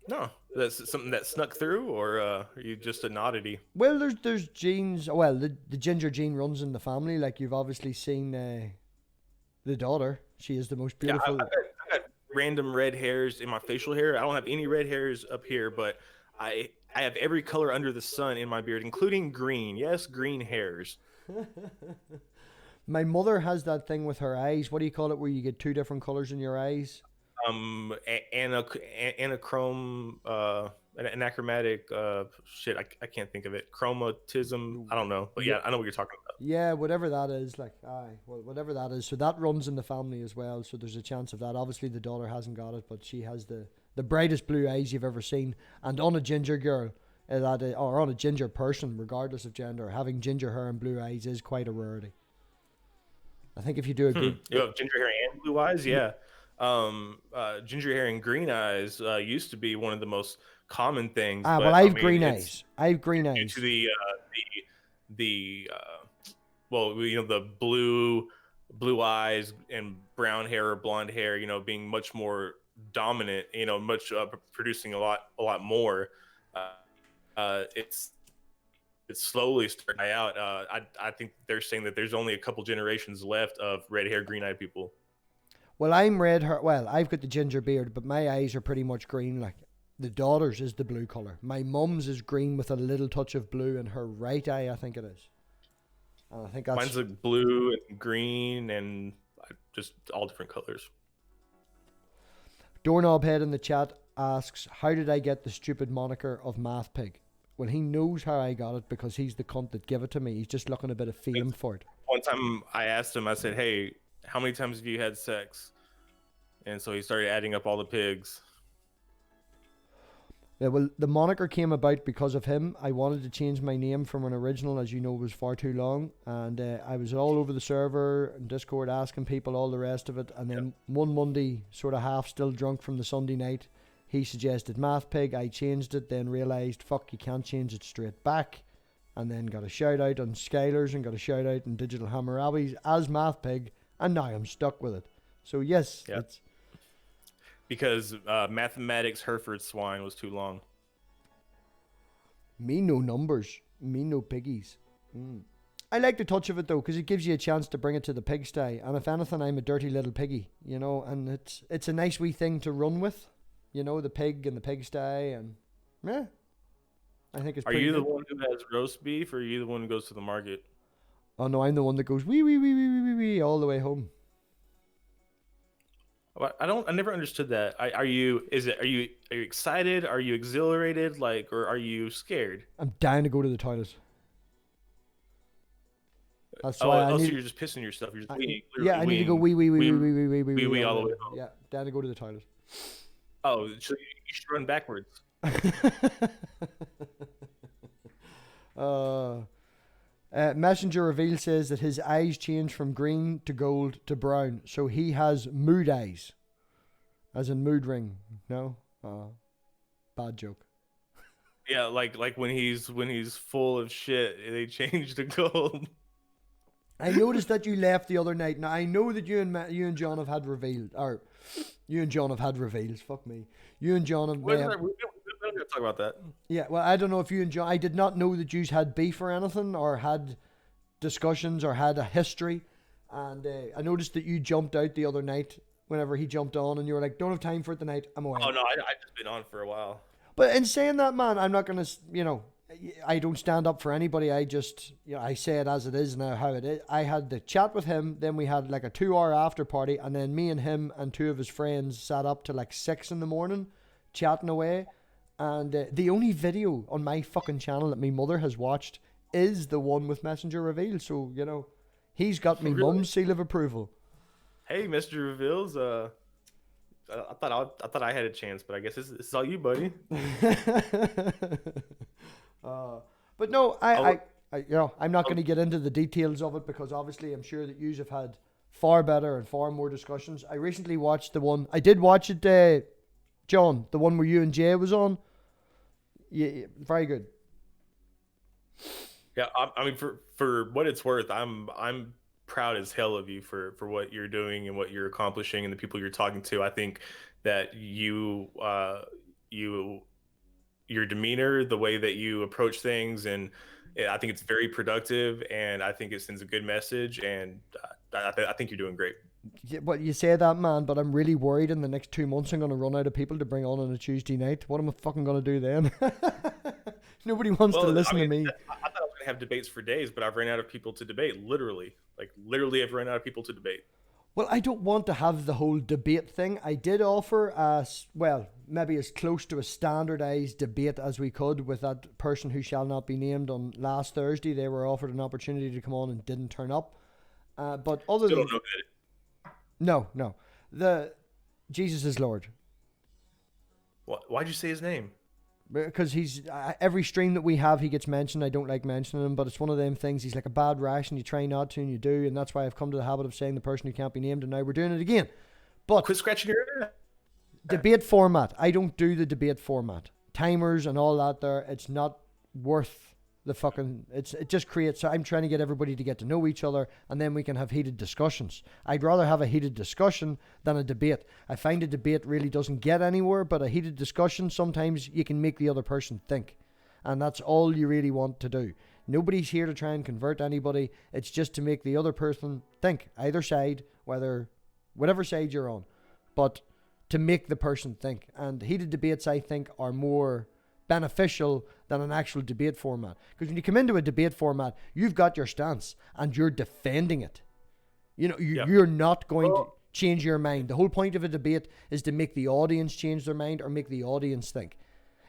No, that's something that snuck through, or are you just an oddity? Well, there's genes. Well, the ginger gene runs in the family. Like you've obviously seen the daughter. She is the most beautiful. Yeah, I got random red hairs in my facial hair. I don't have any red hairs up here, but I have every color under the sun in my beard, including green. Yes, green hairs. My mother has that thing with her eyes. What do you call it? Where you get two different colors in your eyes? Anachrome, anachromatic, shit. I can't think of it. Chromatism. I don't know, but yeah, I know what you're talking about. Yeah, whatever that is. Whatever that is. So that runs in the family as well. So there's a chance of that. Obviously, the daughter hasn't got it, but she has the brightest blue eyes you've ever seen. And on a ginger girl, or on a ginger person, regardless of gender, having ginger hair and blue eyes is quite a rarity. I think if you do a good... You have ginger hair and blue eyes, yeah. Ginger hair and green eyes used to be one of the most common things. Well, I have green eyes. I have green eyes. To the blue eyes and brown hair or blonde hair, being much more dominant, producing a lot more. It's slowly starting to die out. I think they're saying that there's only a couple generations left of red hair, green eyed people. Well, I'm red hair. Well, I've got the ginger beard, but my eyes are pretty much green. Like the daughter's is the blue color. My mum's is green with a little touch of blue in her right eye. I think it is. And I think that's... Mine's like blue and green and just all different colors. Doorknob Head in the chat asks, "How did I get the stupid moniker of MathPig?" Well, he knows how I got it because he's the cunt that gave it to me. He's just looking a bit of fame for it. One time I asked him, I said, "Hey, how many times have you had sex?" And so he started adding up all the pigs. Yeah, well, the moniker came about because of him. I wanted to change my name from an original, as you know, was far too long. And I was all over the server and Discord asking people all the rest of it. And then one Monday, sort of half still drunk from the Sunday night, he suggested MathPig. I changed it, then realised, fuck, you can't change it straight back. And then got a shout out on Skylers and got a shout out on Digital Hammurabi's as MathPig. And now I'm stuck with it. So yes, it's... Because mathematics Hereford swine was too long. Me no numbers. Me no piggies. I like the touch of it though, because it gives you a chance to bring it to the pigsty. And if anything, I'm a dirty little piggy, and it's a nice wee thing to run with. The pig and the pigsty, and yeah. I think it's Are you the one who has roast beef, or are you the one who goes to the market? Oh no, I'm the one that goes wee wee wee wee wee wee wee all the way home. I never understood that. Are you excited? Are you exhilarated? Or are you scared? I'm dying to go to the toilet. That's why so you're just pissing yourself. You're just weeing. Yeah, I need to go wee wee wee wee wee wee wee wee all the way home. Yeah, dying to go to the toilet. Oh, so you should run backwards. Messenger Reveal says that his eyes change from green to gold to brown, so he has mood eyes, as in mood ring. No, bad joke. Yeah, like when he's full of shit, they change to gold. I noticed that you left the other night. Now I know that you and John have had revealed, or you and John have had reveals. Fuck me. You and John have. We don't have to talk about that. Yeah, well, I don't know if you and John... I did not know that you had beef or anything, or had discussions, or had a history. And I noticed that you jumped out the other night whenever he jumped on, and you were like, "Don't have time for it tonight, I'm away." Oh, no, I've just been on for a while. But in saying that, man, I'm not going to... I don't stand up for anybody. I just, I say it as it is now, how it is. I had the chat with him, then we had like a 2 hour after party, and then me and him and two of his friends sat up to like 6 in the morning chatting away. And the only video on my fucking channel that my mother has watched is the one with Messenger Reveal. So, he's got me Really? mum's seal of approval. Hey, Mr. Reveals. I thought I had a chance, but I guess this is all you, buddy. But no, I'm not going to get into the details of it because obviously I'm sure that you have had far better and far more discussions. I recently watched the one. I did watch it, John, the one where you and Jay was on. Yeah, very good. Yeah, I mean, for what it's worth, I'm proud as hell of you for what you're doing and what you're accomplishing and the people you're talking to. I think that your demeanor, the way that you approach things, and I think it's very productive, and I think it sends a good message, and I think you're doing great. But you say that, man, but I'm really worried in the next 2 months I'm going to run out of people to bring on a Tuesday night. What am I fucking going to do then? Nobody wants to listen to me. I thought I was going to have debates for days, but I've ran out of people to debate, literally. Like, literally, I've run out of people to debate. Well, I don't want to have the whole debate thing. I did offer maybe as close to a standardized debate as we could with that person who shall not be named on last Thursday. They were offered an opportunity to come on and didn't turn up. But other Still than don't know that. no, the Jesus is Lord. Why'd you say his name? Because he's every stream that we have, he gets mentioned. I don't like mentioning him, but it's one of them things. He's like a bad rash, and you try not to, and you do, and that's why I've come to the habit of saying the person who can't be named, and now we're doing it again. But quit scratching your head. Debate format. I don't do the debate format. Timers and all that. It's not worth the fucking. It just creates. So I'm trying to get everybody to get to know each other, and then we can have heated discussions. I'd rather have a heated discussion than a debate. I find a debate really doesn't get anywhere, but a heated discussion, sometimes you can make the other person think, and that's all you really want to do. Nobody's here to try and convert anybody. It's just to make the other person think, either side, whatever side you're on, but to make the person think. And heated debates, I think, are more beneficial than an actual debate format. Because when you come into a debate format, you've got your stance and you're defending it. You're not going to change your mind. The whole point of a debate is to make the audience change their mind or make the audience think.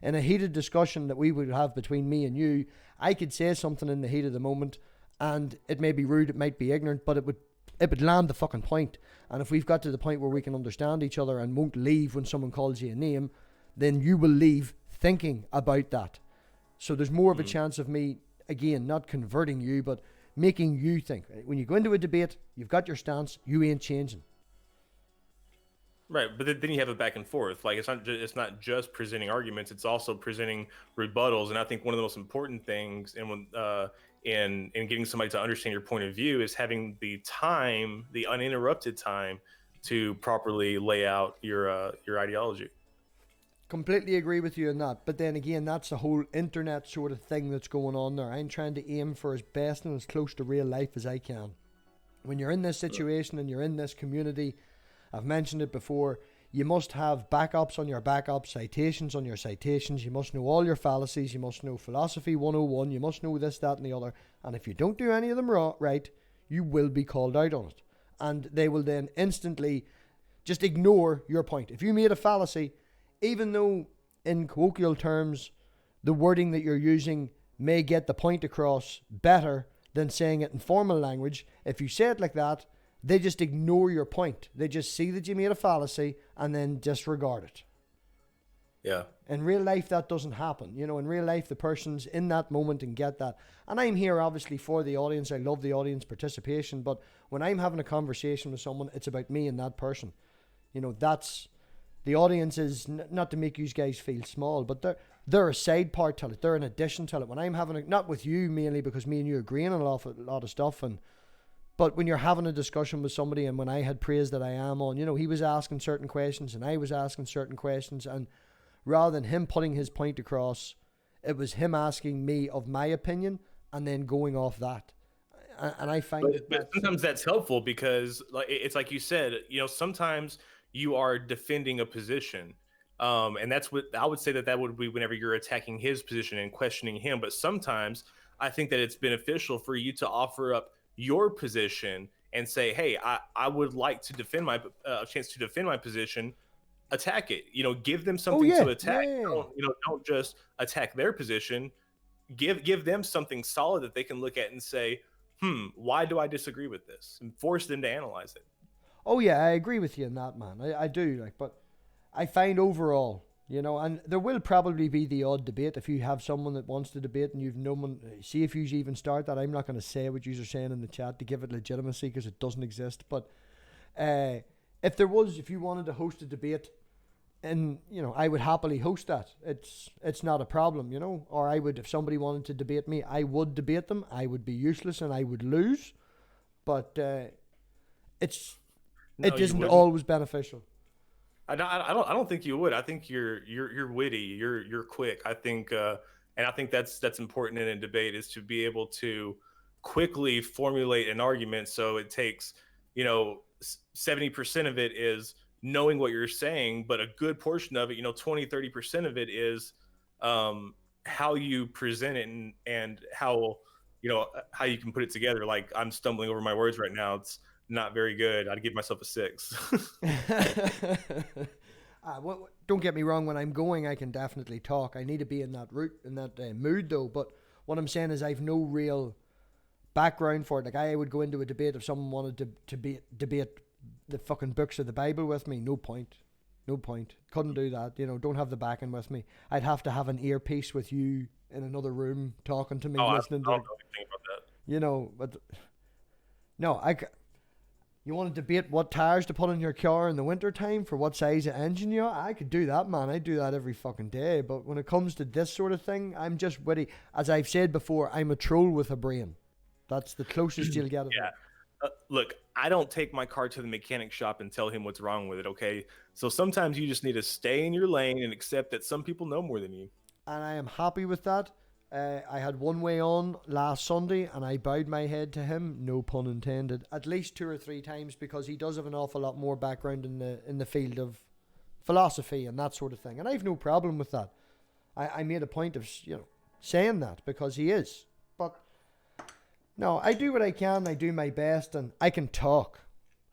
In a heated discussion that we would have between me and you, I could say something in the heat of the moment and it may be rude, it might be ignorant, but it would land the fucking point. And if we've got to the point where we can understand each other and won't leave when someone calls you a name, then you will leave thinking about that. So there's more of a chance of me, again, not converting you, but making you think. When you go into a debate, you've got your stance, you ain't changing. Right, but then you have a back and forth. Like it's not just presenting arguments; it's also presenting rebuttals. And I think one of the most important things in getting somebody to understand your point of view is having the time, the uninterrupted time, to properly lay out your ideology. Completely agree with you on that. But then again, that's the whole internet sort of thing that's going on there. I'm trying to aim for as best and as close to real life as I can. When you're in this situation and you're in this community, I've mentioned it before, you must have backups on your backups, citations on your citations. You must know all your fallacies. You must know philosophy 101. You must know this, that, and the other. And if you don't do any of them right, you will be called out on it. And they will then instantly just ignore your point. If you made a fallacy, even though in colloquial terms, the wording that you're using may get the point across better than saying it in formal language, if you say it like that, they just ignore your point. They just see that you made a fallacy and then disregard it. Yeah. In real life, that doesn't happen. In real life, the person's in that moment and get that. And I'm here, obviously, for the audience. I love the audience participation. But when I'm having a conversation with someone, it's about me and that person. That's... The audience is not to make you guys feel small, but they're a side part to it. They're an addition to it. When I'm having not with you mainly because me and you agree on a lot of stuff, but when you're having a discussion with somebody, and when I had praise that I am on, he was asking certain questions and I was asking certain questions, and rather than him putting his point across, it was him asking me of my opinion and then going off that. And I find but sometimes that's helpful because it's like you said, sometimes you are defending a position. And that's what I would say that would be whenever you're attacking his position and questioning him. But sometimes I think that it's beneficial for you to offer up your position and say, hey, I would like to defend my a chance to defend my position. Attack it, give them Oh something yeah, to attack. yeah. Don't just attack their position. Give them something solid that they can look at and say, why do I disagree with this, and force them to analyze it. Oh yeah, I agree with you on that, man. I do, like, but I find overall, and there will probably be the odd debate if you have someone that wants to debate and you've no one. See if you even start that. I'm not going to say what you are saying in the chat to give it legitimacy because it doesn't exist. But if you wanted to host a debate, and I would happily host that. It's not a problem, Or I would, if somebody wanted to debate me, I would debate them. I would be useless and I would lose. But it isn't always beneficial. I don't think you would. I think you're witty. You're quick. I think, and I think that's important in a debate, is to be able to quickly formulate an argument. So it takes 70% of it is knowing what you're saying, but a good portion of it, 20-30% of it is how you present it and how how you can put it together. Like, I'm stumbling over my words right now. It's not very good. I'd give myself a 6. Don't get me wrong. When I'm going, I can definitely talk. I need to be in that mood though. But what I'm saying is, I've no real background for it. Like, I would go into a debate if someone wanted to debate the fucking books of the Bible with me. No point. Couldn't do that. Don't have the backing with me. I'd have to have an earpiece with you in another room talking to me, listening I don't know anything about that. But no, you want to debate what tires to put in your car in the winter time for what size of engine you are? I could do that, man. I do that every fucking day. But when it comes to this sort of thing, I'm just witty. As I've said before, I'm a troll with a brain. That's the closest you'll get. Yeah. Look, I don't take my car to the mechanic shop and tell him what's wrong with it, okay? So sometimes you just need to stay in your lane and accept that some people know more than you. And I am happy with that. I had one way on last Sunday and I bowed my head to him, no pun intended, at least 2 or 3 times, because he does have an awful lot more background in the field of philosophy and that sort of thing. And I have no problem with that. I made a point of saying that because he is. But no, I do what I can. I do my best, and I can talk.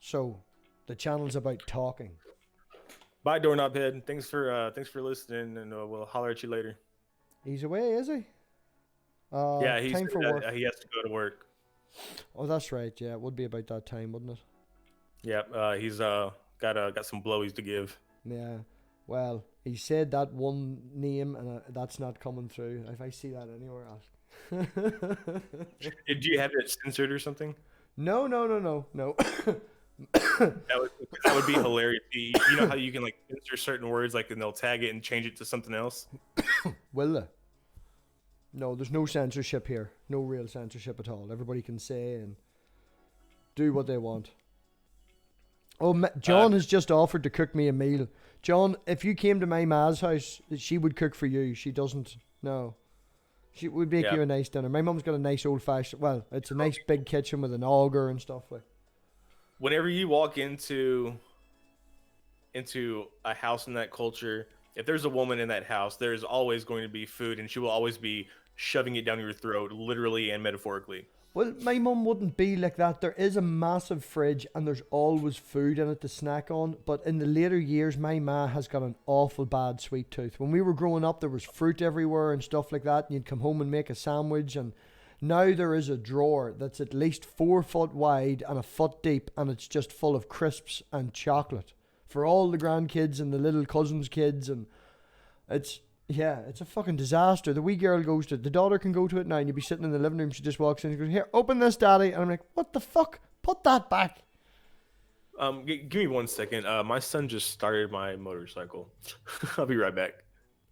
So the channel's about talking. Bye, Doorknob Head. Thanks for listening, and we'll holler at you later. He's away, is he? Yeah, time for work. He has to go to work. Oh, that's right. Yeah, it would be about that time, wouldn't it? Yeah, he's got some blowies to give. Yeah. Well, he said that one name, and that's not coming through. If I see that anywhere else. Did you have it censored or something? No. that would be hilarious. You know how you can like censor certain words, like, and they'll tag it and change it to something else? Will they? No, there's no censorship here. No real censorship at all. Everybody can say and do what they want. Oh, John has just offered to cook me a meal. John, if you came to my ma's house, she would cook for you. She doesn't. No. She would make you a nice dinner. My mum's got a nice old-fashioned... Well, it's a nice big kitchen with an auger and stuff. Whenever you walk into a house in that culture, if there's a woman in that house, there's always going to be food, and she will always be shoving it down your throat, literally and metaphorically. Well, my mum wouldn't be like that. There is a massive fridge and there's always food in it to snack on. But in the later years, my ma has got an awful bad sweet tooth. When we were growing up, there was fruit everywhere and stuff like that. And you'd come home and make a sandwich. And now there is a drawer that's at least 4 foot wide and a foot deep. And it's just full of crisps and chocolate for all the grandkids and the little cousins' kids. And it's a fucking disaster. The wee girl the daughter can go to it now, and you'll be sitting in the living room. She just walks in and goes, "Here, open this, Daddy." And I'm like, "What the fuck? Put that back." Give me 1 second. My son just started my motorcycle. I'll be right back.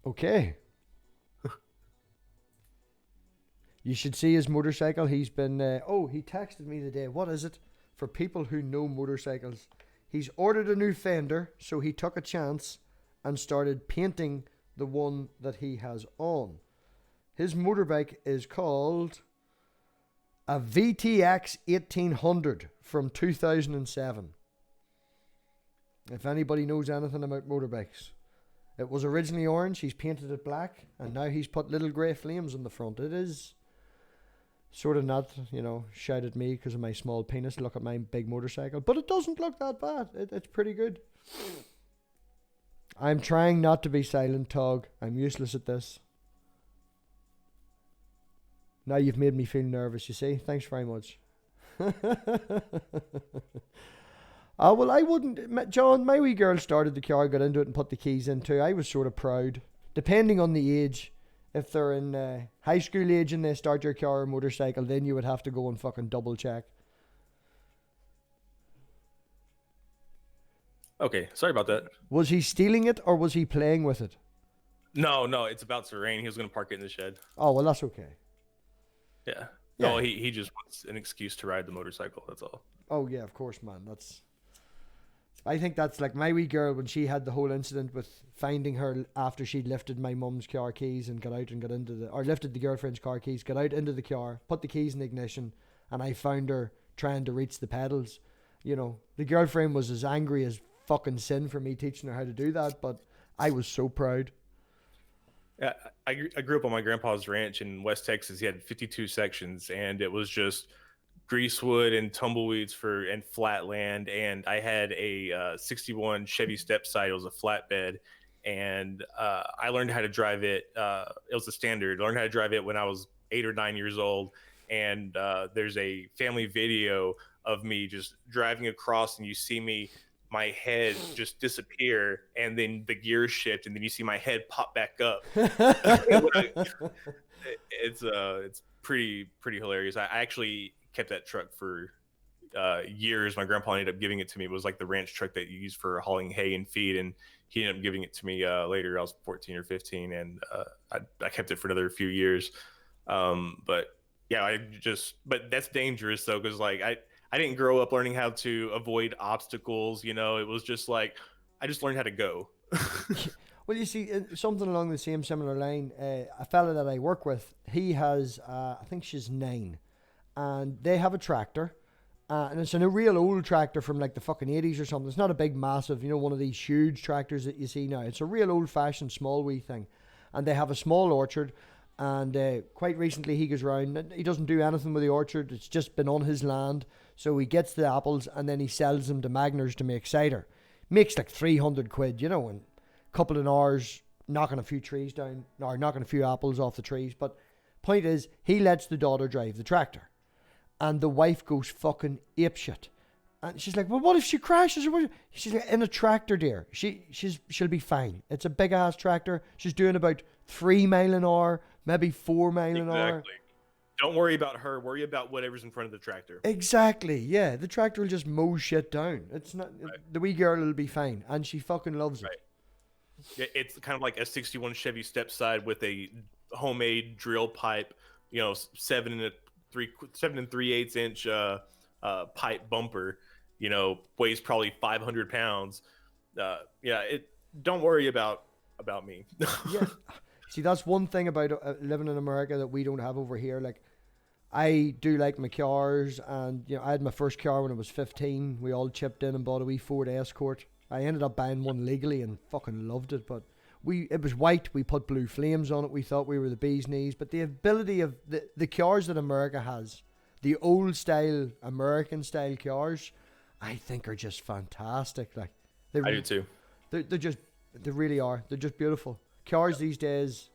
Okay. You should see his motorcycle. He's been, he texted me today. What is it? For people who know motorcycles. He's ordered a new fender, so he took a chance and started painting the one that he has on. His motorbike is called a VTX 1800 from 2007. If anybody knows anything about motorbikes, It was originally orange. He's painted it black, and now he's put little grey flames on the front. It is sort of not, shout at me because of my small penis. Look at my big motorcycle, but it doesn't look that bad. It's pretty good. I'm trying not to be silent, Tog. I'm useless at this. Now you've made me feel nervous, you see. Thanks very much. Well, I wouldn't... John, my wee girl started the car, got into it and put the keys into. I was sort of proud. Depending on the age, if they're in high school age and they start your car or motorcycle, then you would have to go and fucking double check. Okay, sorry about that. Was he stealing it or was he playing with it? No, it's about to rain. He was going to park it in the shed. Oh, well, that's okay. Yeah. Yeah. No, he just wants an excuse to ride the motorcycle. That's all. Oh, yeah, of course, man. I think that's like my wee girl when she had the whole incident with finding her after she'd lifted my mum's car keys and got out and got into or lifted the girlfriend's car keys, got out into the car, put the keys in the ignition, and I found her trying to reach the pedals. The girlfriend was as angry as fucking sin for me teaching her how to do that, but I was so proud. Yeah, I grew up on my grandpa's ranch in West Texas. He had 52 sections, and it was just greasewood and tumbleweeds and flat land. And I had a 61 Chevy Stepside. It was a flatbed, and I learned how to drive it. It was a standard. I learned how to drive it when I was 8 or 9 years old. And there's a family video of me just driving across, and you see my head just disappear, and then the gears shift, and then you see my head pop back up. It's pretty hilarious. I actually kept that truck for years. My grandpa ended up giving it to me. It was like the ranch truck that you use for hauling hay and feed, and he ended up giving it to me later. I was 14 or 15, and I kept it for another few years. But yeah, but that's dangerous though, because like I didn't grow up learning how to avoid obstacles. It was just like I just learned how to go. Well, you see, something along the similar line. A fella that I work with, he has, I think she's 9, and they have a tractor, and it's a real old tractor from like the fucking 80s or something. It's not a big, massive, one of these huge tractors that you see now. It's a real old-fashioned small wee thing, and they have a small orchard. And quite recently he goes round. He doesn't do anything with the orchard. It's just been on his land. So he gets the apples and then he sells them to Magners to make cider. Makes like 300 quid, in a couple of hours knocking a few trees down, or knocking a few apples off the trees. But point is, he lets the daughter drive the tractor. And the wife goes fucking apeshit. And she's like, well, what if she crashes? She's like, in a tractor, dear. She'll be fine. It's a big ass tractor. She's doing about 3 miles an hour, maybe 4 miles an hour. Exactly. Don't worry about her. Worry about whatever's in front of the tractor. Exactly. Yeah, the tractor will just mow shit down. It's not right. The wee girl will be fine, and she fucking loves it. Right. It's kind of like a 61 Chevy Stepside with a homemade drill pipe. 7 3/8 inch pipe bumper. Weighs probably 500 pounds. Don't worry about me. Yeah. See, that's one thing about living in America that we don't have over here. Like, I do like my cars, and I had my first car when I was 15. We all chipped in and bought a wee Ford Escort. I ended up buying one legally and fucking loved it, but it was white. We put blue flames on it. We thought we were the bee's knees. But the ability of the cars that America has, the old style American style cars, I think are just fantastic. Like, I do too. They really are. They're just beautiful. Cars these days,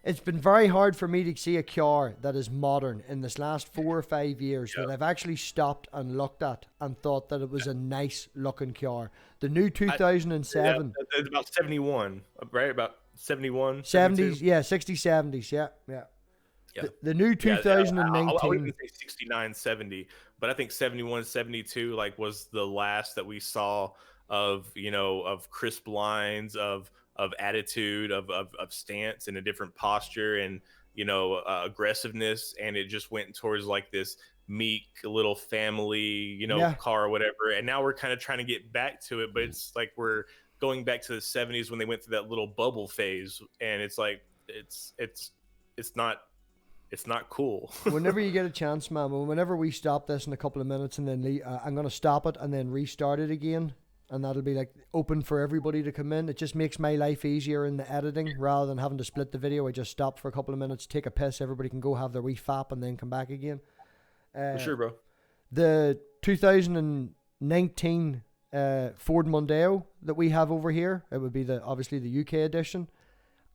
it's been very hard for me to see a car that is modern in this last 4 or 5 years that I've actually stopped and looked at and thought that it was a nice looking car. The new 2007. It's about 71, right? About 71. 70s, yeah, 60s, 70s, yeah. The new 2019. I wouldn't say 69, 70, but I think 71, 72 like was the last that we saw of crisp lines, of attitude, of stance, and a different posture, and aggressiveness, and it just went towards like this meek little family car or whatever. And now we're kind of trying to get back to it, but it's like we're going back to the 70s when they went through that little bubble phase, and it's like it's not cool. Whenever you get a chance, man, whenever we stop this in a couple of minutes and then I'm going to stop it and then restart it again, and that'll be like open for everybody to come in. It just makes my life easier in the editing rather than having to split the video. I just stop for a couple of minutes, take a piss, everybody can go have their wee fap and then come back again. For sure, bro. The 2019 Ford Mondeo that we have over here, it would be obviously the UK edition.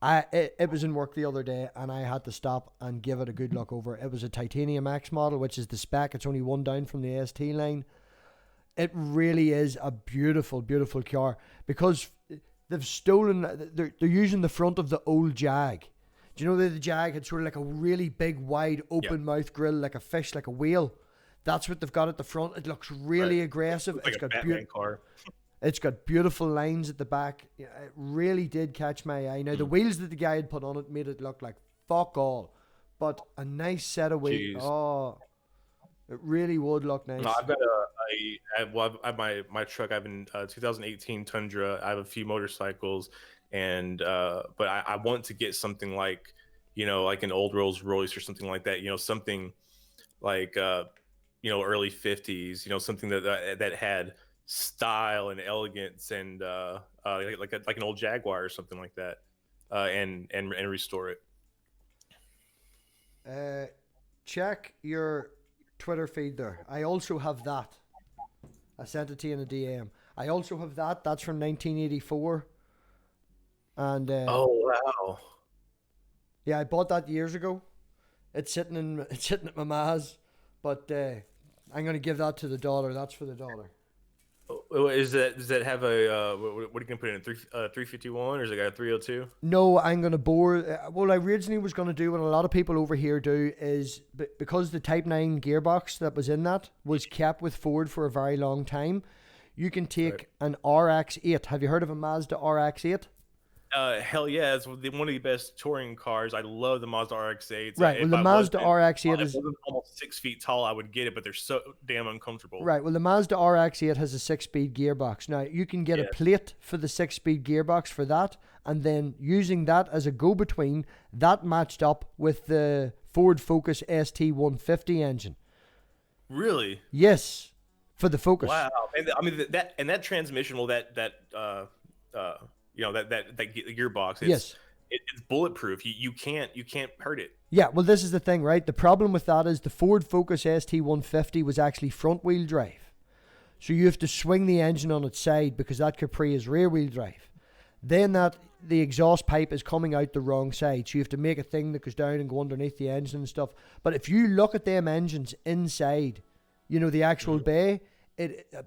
It was in work the other day and I had to stop and give it a good look over. It was a Titanium X model, which is the spec. It's only one down from the ST line. It really is a beautiful, beautiful car because they've stolen. They're using the front of the old Jag. Do you know that the Jag had sort of like a really big, wide, open mouth grill, like a fish, like a whale? That's what they've got at the front. It looks really aggressive. It's got Batman car. It's got beautiful lines at the back. It really did catch my eye. Now the wheels that the guy had put on it made it look like fuck all, but a nice set of wheels. Oh. It really would look nice. No, I've got I have my truck. I have a 2018 Tundra. I have a few motorcycles, and but I want to get something like, like an old Rolls Royce or something like that. Something like early 50s. Something that had style and elegance and like an old Jaguar or something like that, and restore it. Check your Twitter feed there. I also have that. I sent it to you in a DM. I also have that. That's from 1984. And oh wow. Yeah, I bought that years ago. It's sitting at my ma's, but I'm gonna give that to the daughter. That's for the daughter. Does that have a what are you gonna put in 351 or is it got a 302? No, I'm gonna bore. What I originally was gonna do, and a lot of people over here do, is because the Type 9 gearbox that was in that was kept with Ford for a very long time. You can take an RX-8. Have you heard of a Mazda RX-8? Hell yeah, it's one of the best touring cars. I love the Mazda RX-8s. Right, well, the Mazda RX-8 is almost 6 feet tall. I would get it, but they're so damn uncomfortable. Right, well, the Mazda RX-8 has a 6-speed gearbox. Now, you can get a plate for the 6-speed gearbox for that, and then using that as a go-between, that matched up with the Ford Focus ST150 engine. Really? Yes, for the Focus. Wow, and I mean that transmission, well, that gearbox. It's bulletproof. You can't hurt it. Yeah, well, this is the thing, right? The problem with that is the Ford Focus ST150 was actually front wheel drive. So you have to swing the engine on its side because that Capri is rear wheel drive. Then the exhaust pipe is coming out the wrong side. So you have to make a thing that goes down and go underneath the engine and stuff. But if you look at them engines inside, the actual bay,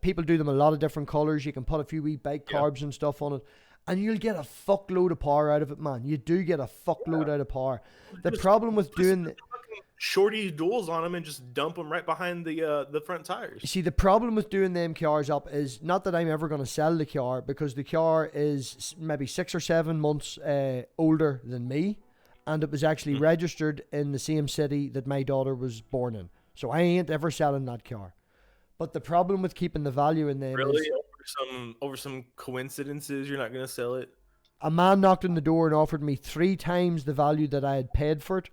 people do them a lot of different colors. You can put a few wee bike carbs and stuff on it. And you'll get a fuckload of power out of it, man. You do get a fuckload out of power. The problem with doing shorty duals on them and just dump them right behind the front tires. See, the problem with doing them cars up is not that I'm ever going to sell the car, because the car is maybe 6 or 7 months older than me, and it was actually registered in the same city that my daughter was born in. So I ain't ever selling that car. But the problem with keeping the value in them is over some coincidences, you're not going to sell it. A man knocked on the door and offered me 3 times the value that I had paid for it,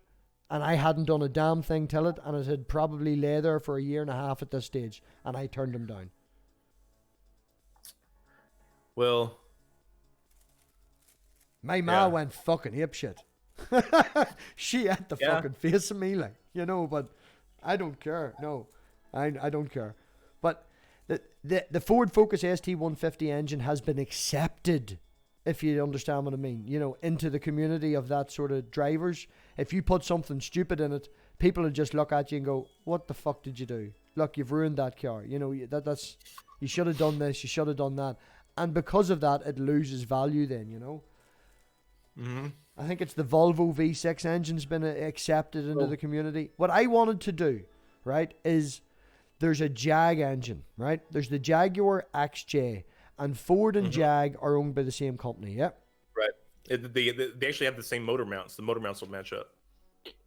and I hadn't done a damn thing till it, and it had probably lay there for a year and a half at this stage, and I turned him down. Well, my ma went fucking apeshit. She had the fucking face of me, like, but I don't care. No, I don't care. But the Ford Focus ST150 engine has been accepted, if you understand what I mean, into the community of that sort of drivers. If you put something stupid in it, people will just look at you and go, what the fuck did you do? Look, you've ruined that car. That's you should have done this, you should have done that. And because of that, it loses value then, I think it's the Volvo V6 engine's been accepted into the community. What I wanted to do, right, is there's a Jag engine, right? There's the Jaguar XJ, and Ford and Jag are owned by the same company, yeah? Right. They actually have the same motor mounts. The motor mounts will match up.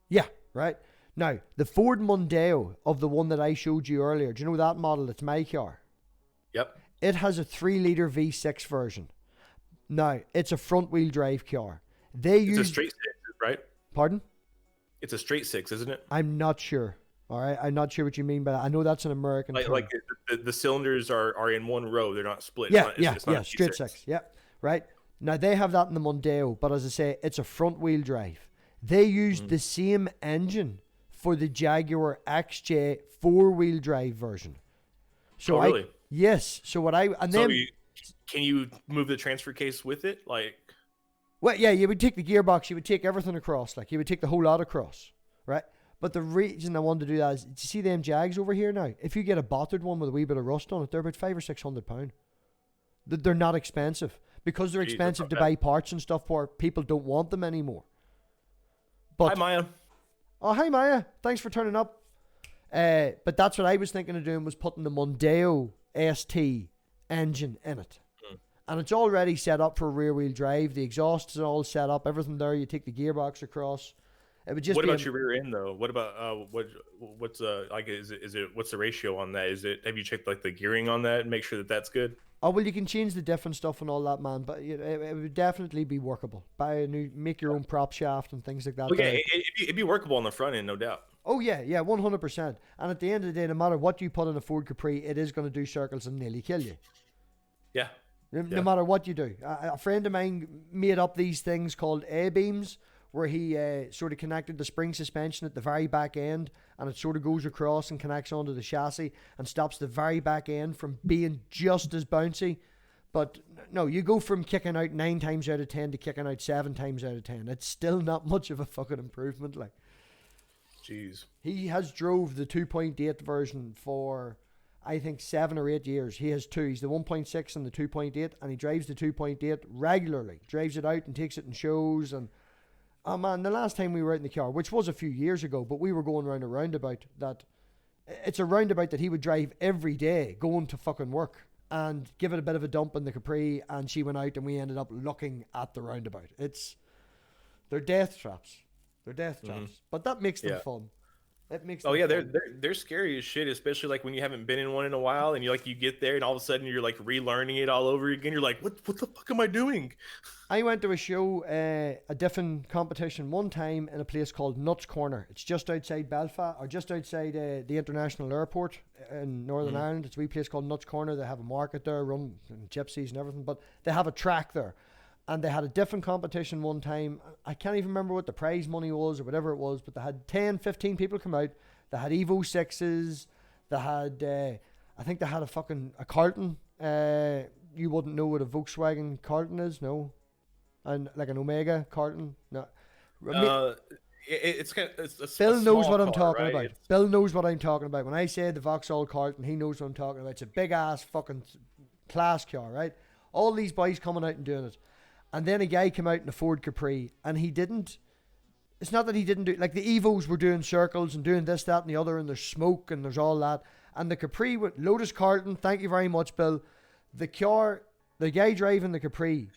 Yeah, right. Now, the Ford Mondeo of the one that I showed you earlier, do you know that model? It's my car. Yep. It has a 3-litre V6 version. Now, it's a front-wheel drive car. It's a straight 6, right? Pardon? It's a straight 6, isn't it? I'm not sure. All right, I'm not sure what you mean by that. I know that's an American term. Like the cylinders are in one row. They're not split. Yeah, It's not a straight V6. six. Yeah, right. Now they have that in the Mondeo, but as I say, it's a front wheel drive. They used the same engine for the Jaguar XJ 4-wheel drive version. So Oh, really? yes. So what I and So then can you move the transfer case with it? Like, well, yeah, you would take the gearbox, you would take everything across, like you would take the whole lot across, right? But the reason I wanted to do that is, do you see them Jags over here now? If you get a battered one with a wee bit of rust on it, they're about £500 or £600. They're not expensive because they're expensive to buy parts and stuff for. People don't want them anymore. But, hi Maya. Oh, hi Maya. Thanks for turning up. But that's what I was thinking of doing, was putting the Mondeo ST engine in it. And it's already set up for rear wheel drive. The exhaust is all set up, everything there. You take the gearbox across. It would just What about your rear end though? What about what's like is it what's the ratio on that? Have you checked like the gearing on that and make sure that that's good? Oh, well, you can change the different stuff and all that, man. But it would definitely be workable. Make your own prop shaft and things like that. Okay, it'd be workable on the front end, no doubt. Oh yeah, 100%. And at the end of the day, no matter what you put in a Ford Capri, it is going to do circles and nearly kill you. Yeah. No matter what you do. A friend of mine made up these things called A-beams, where he sort of connected the spring suspension at the very back end, and it sort of goes across and connects onto the chassis and stops the very back end from being just as bouncy. But no, you go from kicking out 9 times out of 10 to kicking out 7 times out of 10. It's still not much of a fucking improvement. Like, jeez. He has drove the 2.8 version for, I think, 7 or 8 years. He has two. He's the 1.6 and the 2.8, and he drives the 2.8 regularly. Drives it out and takes it in shows. And oh man, the last time we were out in the car, which was a few years ago, but we were going around a roundabout that, it's a roundabout that he would drive every day going to fucking work and give it a bit of a dump in the Capri, and she went out and we ended up looking at the roundabout. They're death traps. They're death traps. But that makes them fun. It makes them fun. They're scary as shit, especially like when you haven't been in one in a while and you get there and all of a sudden you're like relearning it all over again. You're like, what the fuck am I doing? I went to a show, a different competition one time in a place called Nuts Corner. It's just outside Belfast, or just outside the international airport in Northern Ireland. It's a wee place called Nuts Corner. They have a market there, run and gypsies and everything, but they have a track there. And they had a different competition one time. I can't even remember what the prize money was or whatever it was, but they had 10, 15 people come out. They had Evo 6s. They had, I think they had a Carlton. You wouldn't know what a Volkswagen Carlton is, no? And like an Omega Carlton, no. It's Bill knows what I'm talking about. Bill knows what I'm talking about. When I say the Vauxhall Carlton, he knows what I'm talking about. It's a big ass fucking class car, right? All these boys coming out and doing it. And then a guy came out in a Ford Capri, and he didn't. It's not that he didn't do, like the Evos were doing circles and doing this, that, and the other, and there's smoke and there's all that. And the Capri with Lotus Carlton, thank you very much, Bill. The guy driving the Capri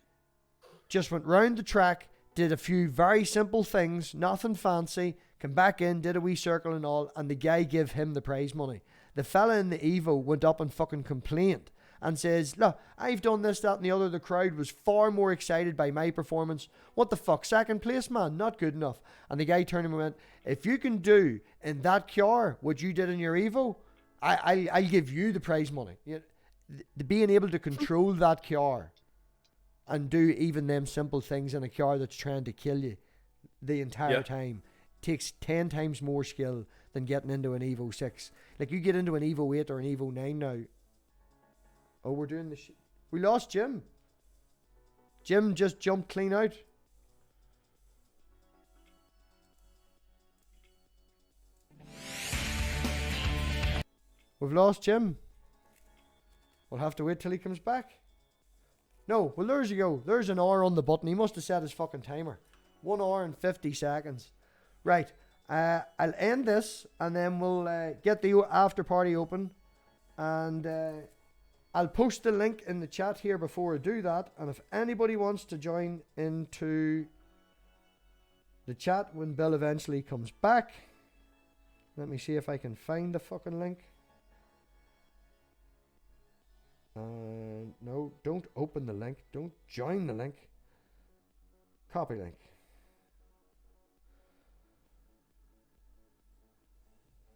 just went round the track, did a few very simple things, nothing fancy, came back in, did a wee circle and all, and the guy gave him the prize money. The fella in the Evo went up and fucking complained and says, look, I've done this, that, and the other. The crowd was far more excited by my performance. What the fuck? Second place, man? Not good enough. And the guy turned to him and went, if you can do in that car what you did in your Evo, I'll give you the prize money. Being able to control that car and do even them simple things in a car that's trying to kill you the entire time takes 10 times more skill than getting into an Evo 6. Like, you get into an Evo 8 or an Evo 9 now. Oh, we're doing this. We lost Jim. Jim just jumped clean out. We've lost Jim. We'll have to wait till he comes back. No, well, there's you go. There's an hour on the button. He must have set his fucking timer. 1 hour and 50 seconds. Right. I'll end this, and then we'll get the after party open, and I'll post the link in the chat here before I do that. And if anybody wants to join into the chat when Bill eventually comes back, let me see if I can find the fucking link. No, don't open the link. Don't join the link. Copy link.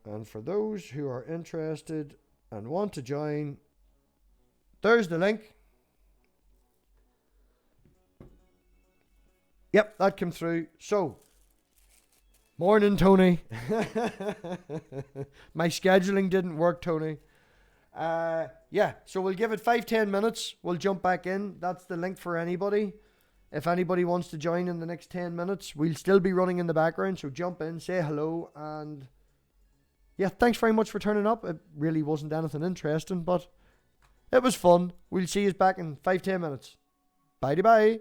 And for those who are interested, and want to join. There's the link. Yep, that came through. So, morning, Tony. My scheduling didn't work, Tony. Yeah, so we'll give it 5-10 minutes. We'll jump back in. That's the link for anybody. If anybody wants to join in the next 10 minutes, we'll still be running in the background. So jump in, say hello, and yeah, thanks very much for turning up. It really wasn't anything interesting, but it was fun. We'll see you back in 5-10 minutes. Bye-bye.